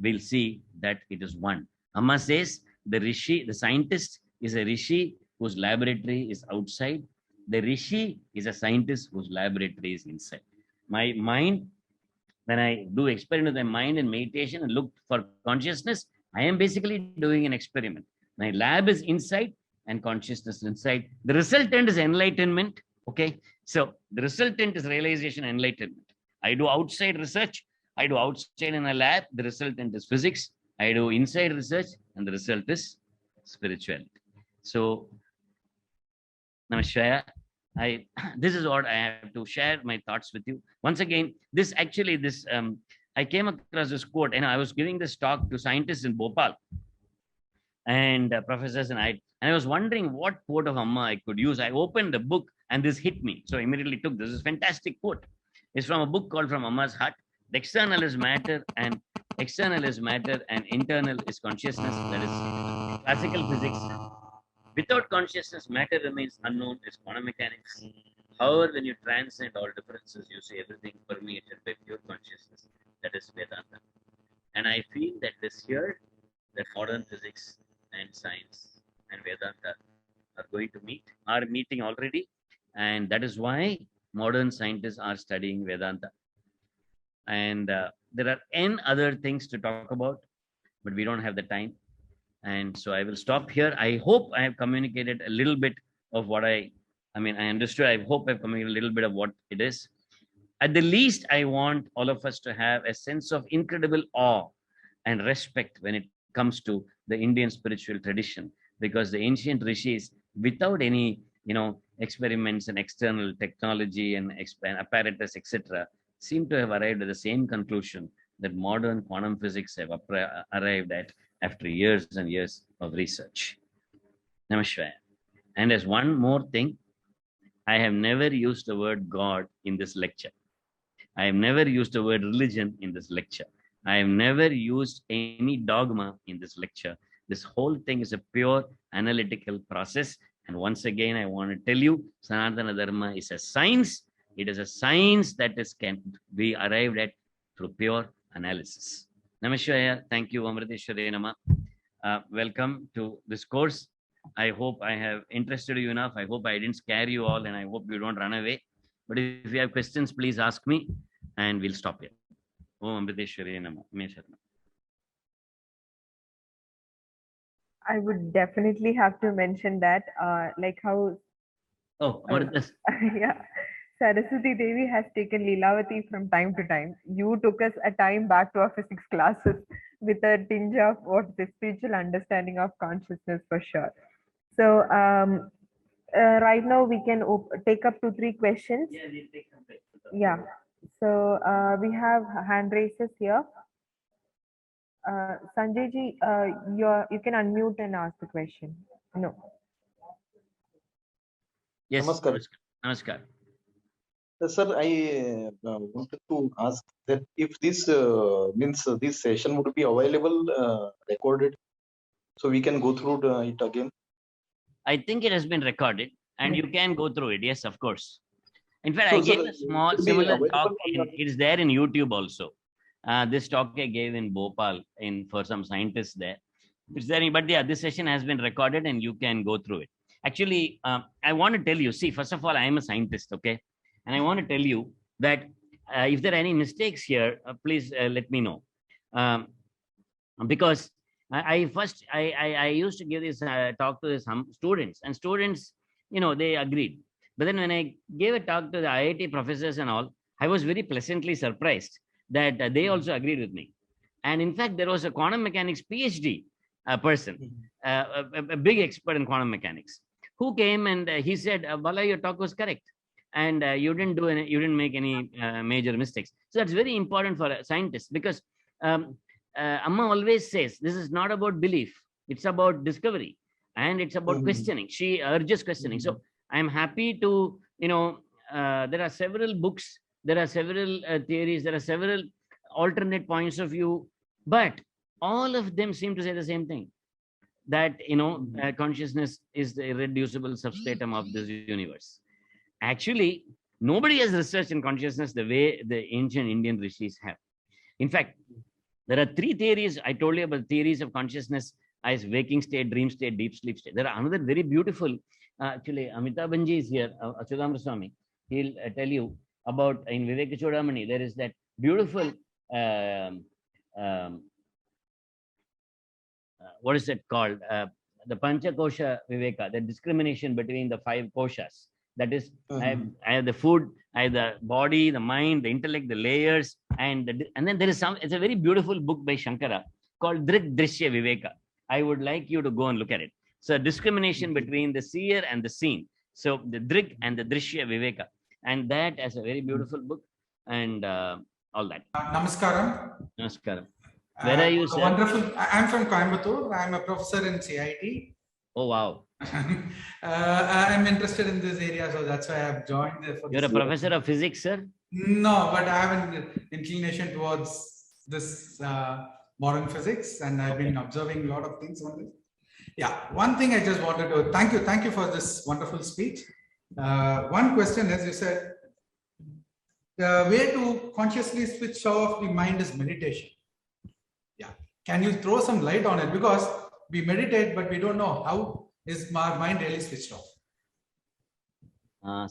we'll see that it is one. Amma says the Rishi, the scientist, is a Rishi whose laboratory is outside. The Rishi is a scientist whose laboratory is inside. My mind, when I do experiment with my mind and meditation and look for consciousness, I am basically doing an experiment. My lab is inside and consciousness inside. The resultant is enlightenment. Okay. So the resultant is realization, enlightenment. I do outside research. I do outside in a lab. The resultant is physics. I do inside research and the result is spirituality. So, Namaskar. This is what I have to share my thoughts with you. Once again, I came across this quote, and I was giving this talk to scientists in Bhopal and professors, and I was wondering what quote of Amma I could use. I opened the book and this hit me. So I immediately took this. This is a fantastic quote. It's from a book called From Amma's Heart. The external is matter and internal is consciousness. That is classical physics. Without consciousness, matter remains unknown, is quantum mechanics. However, when you transcend all differences, you see everything permeated by pure consciousness. That is Vedanta. And I feel that this year, that modern physics and science and Vedanta are going to are meeting already. And that is why modern scientists are studying Vedanta. And there are n other things to talk about, but we don't have the time. And so I will stop here. I hope I have communicated a little bit of what I understood. I hope I've communicated a little bit of what it is. At the least, I want all of us to have a sense of incredible awe and respect when it comes to the Indian spiritual tradition, because the ancient rishis, without any, experiments and external technology and apparatus, etc., seem to have arrived at the same conclusion that modern quantum physics have arrived at after years and years of research. Namaskar. And as one more thing, I have never used the word God in this lecture. I have never used the word religion in this lecture. I have never used any dogma in this lecture. This whole thing is a pure analytical process. And once again, I want to tell you, Sanatana Dharma is a science. It is a science that can be arrived at through pure analysis. Namaskar. Thank you, Amriteshwari Nama. Welcome to this course. I hope I have interested you enough. I hope I didn't scare you all, and I hope you don't run away. But if you have questions, please ask me, and we'll stop here. Om Amriteshwari Nama. I would definitely have to mention that, like how. Oh, what is this? Yeah. Saraswati Devi has taken Leelavati from time to time. You took us a time back to our physics classes with a tinge of what the spiritual understanding of consciousness for sure. So right now we can take up 2-3 questions. Yeah, we'll take some questions. Yeah. So we have hand raises here. Sanjay ji, you can unmute and ask the question. No. Yes. Namaskar. Namaskar. Sir, I wanted to ask that if this means this session would be available recorded, so we can go through it again. I think it has been recorded, and you can go through it. Yes, of course. In fact, So, I gave sir, a small it will be similar available talk. on It is there in YouTube also. This talk I gave in Bhopal for some scientists there. It's there, but yeah, this session has been recorded, and you can go through it. Actually, I want to tell you. See, first of all, I am a scientist, okay, and I want to tell you that if there are any mistakes here, please let me know, because I used to give this talk to some students, and students, they agreed. But then when I gave a talk to the IIT professors and all, I was very pleasantly surprised that they also agreed with me. And in fact, there was a quantum mechanics PhD person, a big expert in quantum mechanics, who came and he said, Bala, your talk was correct. And you didn't make any major mistakes. So that's very important for a scientist, because Amma always says, this is not about belief. It's about discovery. And it's about questioning. She urges questioning. So I'm happy to, there are several books, there are several theories, there are several alternate points of view, but all of them seem to say the same thing. that, consciousness is the irreducible substratum of this universe. Actually, nobody has researched in consciousness the way the ancient Indian rishis have. In fact, there are three theories. I told you about theories of consciousness as waking state, dream state, deep sleep state. There are another very beautiful, actually, Amitabh Banji is here, Achyutamra Swami. He'll tell you about, in Viveka Chudamani, there is that beautiful, what is it called? The Pancha Kosha Viveka, the discrimination between the five koshas. That is, I have the food, I have the body, the mind, the intellect, the layers, and then there is it's a very beautiful book by Shankara called Drik Drishya Viveka. I would like you to go and look at it. So discrimination between the seer and the seen. So the Drik and the Drishya Viveka. And that is a very beautiful book, and all that. Namaskaram. Namaskaram. Where are you, sir? Wonderful. I'm from Coimbatore. I'm a professor in CIT. Oh, wow. I'm interested in this area, so that's why I've joined. You're a professor of physics, sir? No, but I have an inclination towards this modern physics, and I've been observing a lot of things on this. Yeah, one thing I just wanted to thank you for this wonderful speech. One question, as you said, the way to consciously switch off the mind is meditation. Yeah, can you throw some light on it? Because we meditate, but we don't know how is my mind really switched off.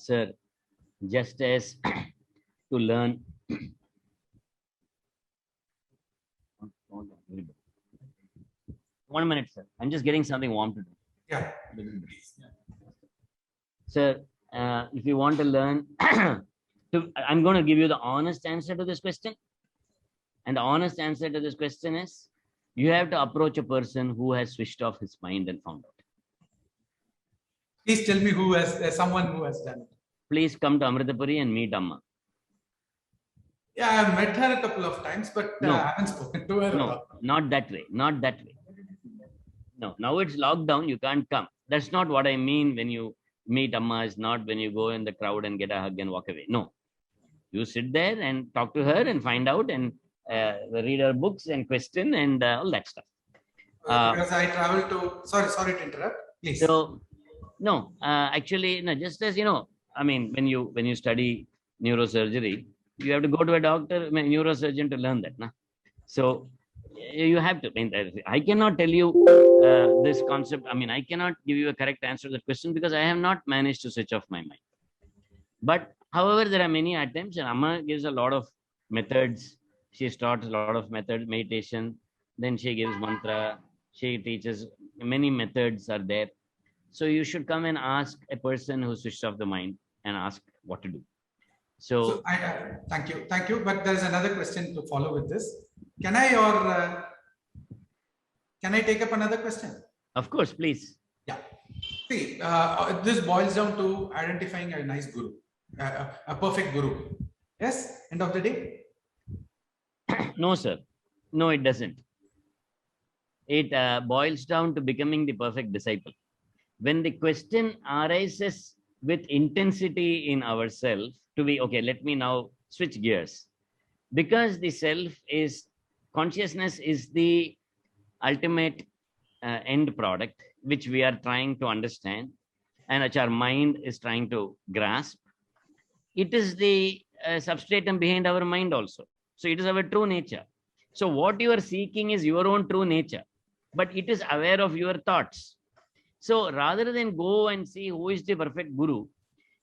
Sir, just as to learn. 1 minute, sir. I'm just getting something warm to do. Yeah. Sir, if you want to learn, I'm going to give you the honest answer to this question. And the honest answer to this question is, you have to approach a person who has switched off his mind and found out. Please tell me who has, someone who has done it. Please come to Amritapuri and meet Amma. Yeah, I've met her a couple of times, but No. I haven't spoken to her. No, not that way. Not that way. No, now it's lockdown. You can't come. That's not what I mean when you meet Amma. Is not when you go in the crowd and get a hug and walk away. No, you sit there and talk to her and find out and read her books and question and all that stuff. Because I travel to. Sorry to interrupt. Please. So, no, actually, no. Just as I mean, when you study neurosurgery, you have to go to a doctor, neurosurgeon to learn that. Nah? So you have to. I cannot tell you this concept. I mean, I cannot give you a correct answer to that question because I have not managed to switch off my mind. But however, there are many attempts, and Amma gives a lot of methods. She taught a lot of methods, meditation. Then she gives mantra. She teaches many methods are there. So you should come and ask a person who switched off the mind and ask what to do. So Thank you. But there's another question to follow with this. Can I take up another question? Of course, please. Yeah. See, this boils down to identifying a nice guru, a perfect guru. Yes. End of the day. No, sir. No, it doesn't. It boils down to becoming the perfect disciple. When the question arises with intensity in ourselves, to be, okay, let me now switch gears. Because the self is, consciousness is the ultimate end product, which we are trying to understand and which our mind is trying to grasp. It is the substratum behind our mind also. So it is our true nature. So what you are seeking is your own true nature, but it is aware of your thoughts. So rather than go and see who is the perfect guru,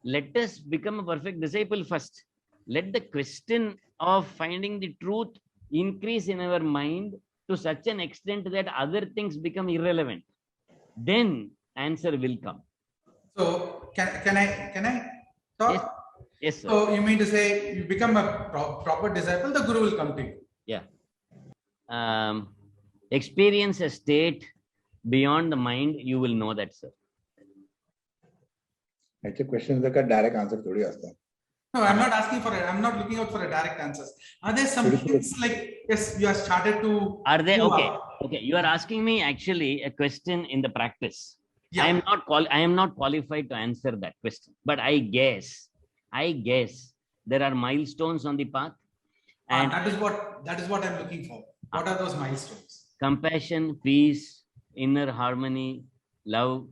let us become a perfect disciple first. Let the question of finding the truth increase in our mind to such an extent that other things become irrelevant. Then answer will come. So can I talk? Yes. Yes, sir. So you mean to say you become a proper disciple, the guru will come to you. Yeah. Experience a state beyond the mind, you will know that, sir. Actually, questions का direct answer थोड़ी आता है. No, I'm not asking for it. I'm not looking out for a direct answers. Are there some things like, yes, you have started to. Are they okay? Okay, you are asking me actually a question in the practice. Yeah. I am not qualified to answer that question, but I guess there are milestones on the path, and that is what I'm looking for. What are those milestones? compassion, peace, inner harmony, love,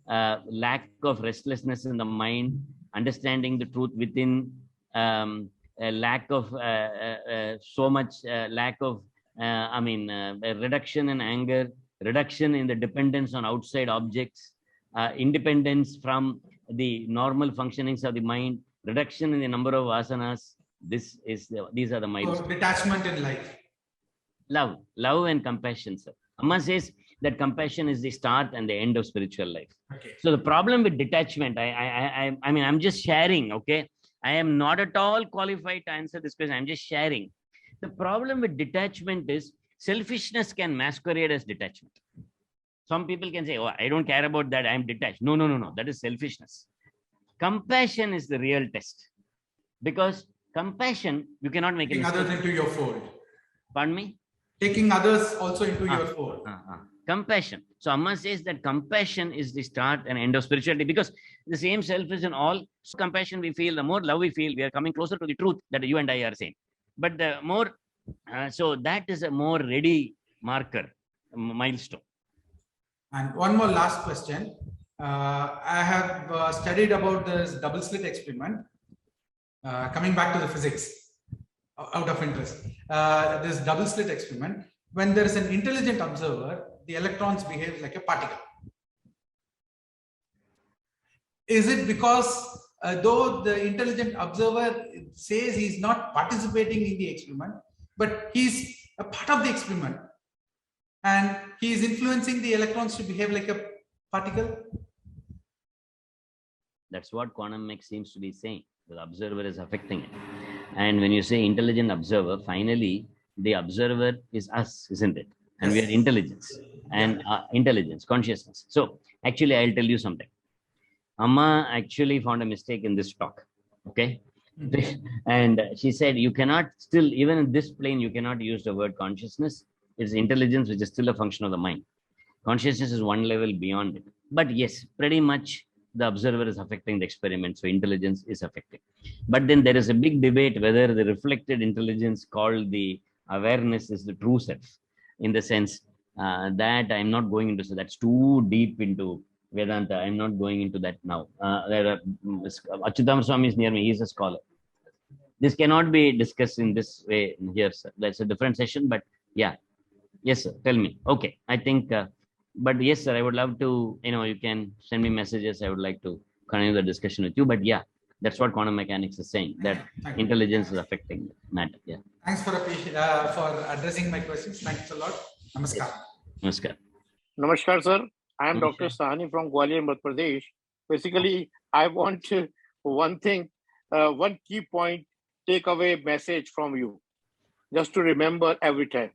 lack of restlessness in the mind, understanding the truth within, a lack of so much lack of, a reduction in anger, reduction in the dependence on outside objects, independence from the normal functionings of the mind, reduction in the number of asanas. These are the So milestones. detachment in life. Love and compassion, sir. Amma says that compassion is the start and the end of spiritual life. Okay. So the problem with detachment, I'm just sharing, okay? I am not at all qualified to answer this question. I'm just sharing. The problem with detachment is selfishness can masquerade as detachment. Some people can say, oh, I don't care about that. I'm detached. No. That is selfishness. Compassion is the real test. Because compassion, you cannot make a Taking others mistake. into your fold. Pardon me? Taking others also into your fold. Compassion. So Amma says that compassion is the start and end of spirituality, because the same self is in all. So compassion we feel, the more love we feel, we are coming closer to the truth that you and I are saying. But the more, so that is a more ready marker, milestone. And one more last question. I have studied about this double slit experiment. Coming back to the physics, out of interest, this double slit experiment, when there is an intelligent observer, the electrons behave like a particle. Is it because though the intelligent observer says he's not participating in the experiment, but he's a part of the experiment and he is influencing the electrons to behave like a particle? That's what quantum mechanics seems to be saying. The observer is affecting it. And when you say intelligent observer, finally, the observer is us, isn't it? And we are intelligence and intelligence, consciousness. So actually, I'll tell you something. Amma actually found a mistake in this talk. Okay. And she said, you cannot still, even in this plane, you cannot use the word consciousness. It's intelligence, which is still a function of the mind. Consciousness is one level beyond it. But yes, pretty much the observer is affecting the experiment. So intelligence is affecting. But then there is a big debate whether the reflected intelligence called the awareness is the true self, in the sense that I'm not going into, so that's too deep into Vedanta. I'm not going into that now. Achyutam Swami is near me. He's a scholar. This cannot be discussed in this way here, sir. That's a different session, but yeah. Yes, sir. Tell me. Okay. I think, but yes, sir, I would love to, you can send me messages. I would like to continue the discussion with you. But yeah, that's what quantum mechanics is saying, that intelligence is affecting matter. Yeah. Thanks for addressing my questions. Thanks a lot. Namaskar. Namaskar. Namaskar, sir. I am Namaskar. Dr. Sahani from Gwalior, Madhya Pradesh. Basically, I want one thing, one key point, takeaway message from you, just to remember every time.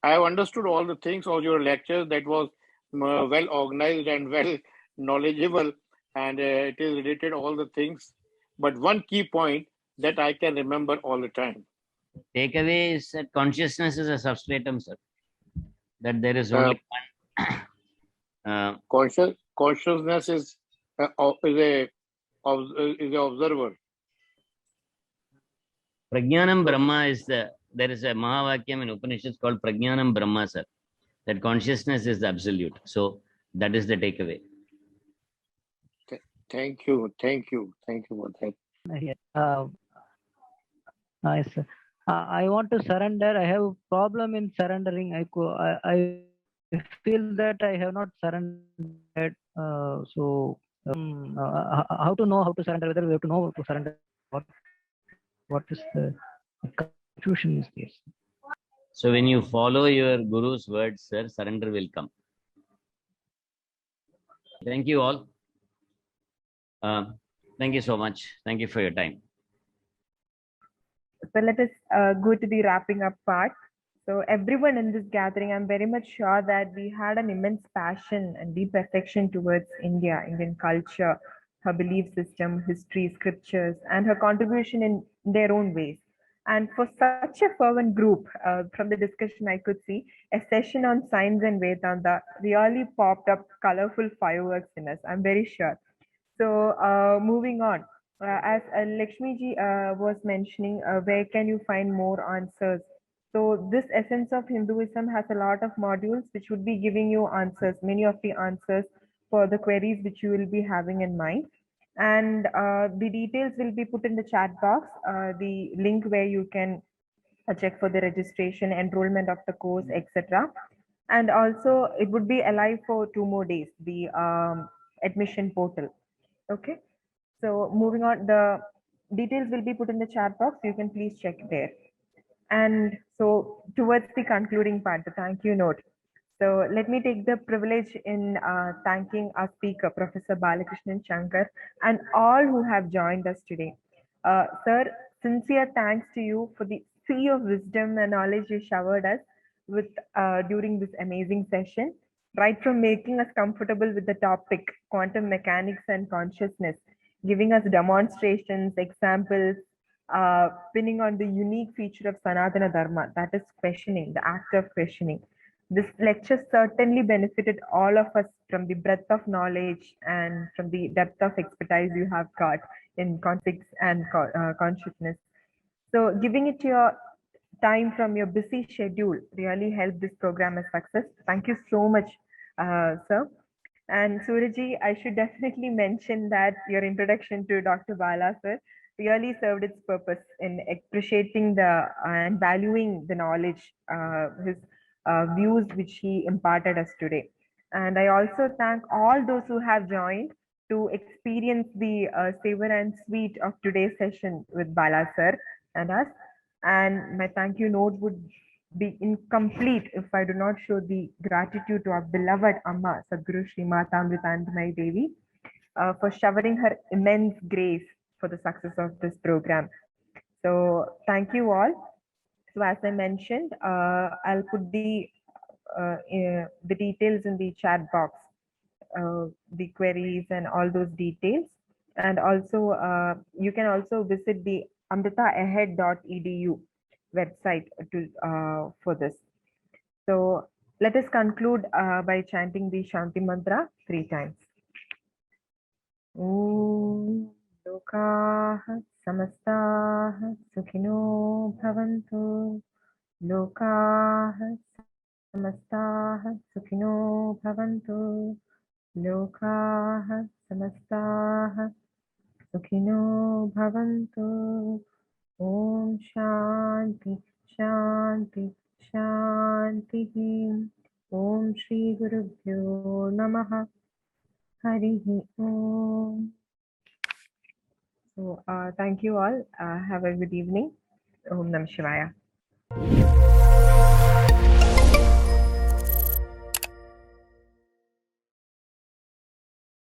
I have understood all the things, all your lectures, that was well organized and well knowledgeable, and it is related all the things. But one key point that I can remember all the time. Takeaway is that consciousness is a substratum, sir. That there is only one. Consciousness is a observer. Prajnanam Brahma is there is a Mahavakyam in Upanishads called Prajnanam Brahma, sir. That consciousness is the absolute. So that is the takeaway. Thank you for that. Yes, sir. I want to surrender. I have a problem in surrendering. I feel that I have not surrendered. How to know how to surrender? Whether we have to know how to surrender? What is the confusion is this? So when you follow your guru's words, sir, surrender will come. Thank you all. Thank you so much. Thank you for your time. So let us go to the wrapping up part. So everyone in this gathering, I'm very much sure that we had an immense passion and deep affection towards India, Indian culture, her belief system, history, scriptures, and her contribution in their own ways. And for such a fervent group, from the discussion I could see, a session on science and Vedanta really popped up colorful fireworks in us, I'm very sure. So moving on, as Lakshmi ji was mentioning, where can you find more answers So this essence of Hinduism has a lot of modules which would be giving you answers, many of the answers for the queries which you will be having in mind. And the details will be put in the chat box, the link where you can check for the registration, enrollment of the course, etc. And also it would be alive for 2 more days, the admission portal. Okay. So moving on, the details will be put in the chat box. You can please check there. And so towards the concluding part, the thank you note. So let me take the privilege in thanking our speaker, Professor Balakrishnan Shankar, and all who have joined us today. Sir, sincere thanks to you for the sea of wisdom and knowledge you showered us with during this amazing session, right from making us comfortable with the topic, quantum mechanics and consciousness, giving us demonstrations, examples, pinning on the unique feature of Sanatana Dharma, that is questioning, the act of questioning. This lecture certainly benefited all of us from the breadth of knowledge and from the depth of expertise you have got in concepts and consciousness. So giving it your time from your busy schedule really helped this program a success. Thank you so much, sir. And Surajji, I should definitely mention that your introduction to Dr. Bala, sir, really served its purpose in appreciating the and valuing the knowledge, his views which he imparted us today. And I also thank all those who have joined to experience the savor and sweet of today's session with Bala sir and us. And my thank you note would be incomplete if I do not show the gratitude to our beloved Amma, Sadhguru Sri Mata Amritandamayi Devi, for showering her immense grace for the success of this program. So thank you all. So as I mentioned, I'll put the details in the chat box, the queries and all those details. And also, you can also visit the amritaahead.edu website to for this. So let us conclude by chanting the Shanti Mantra 3 times. Om Lokaha Samastaha Sukhino Bhavantu. Lokaha Samastaha Sukhino Bhavantu. Lokaha Samastaha Sukhino Bhavantu. Om Shanti Shanti Shanti. Om Shri Gurubhyo Namaha. Harihi Om. So thank you all. Have a good evening. Om Namah Shivaya.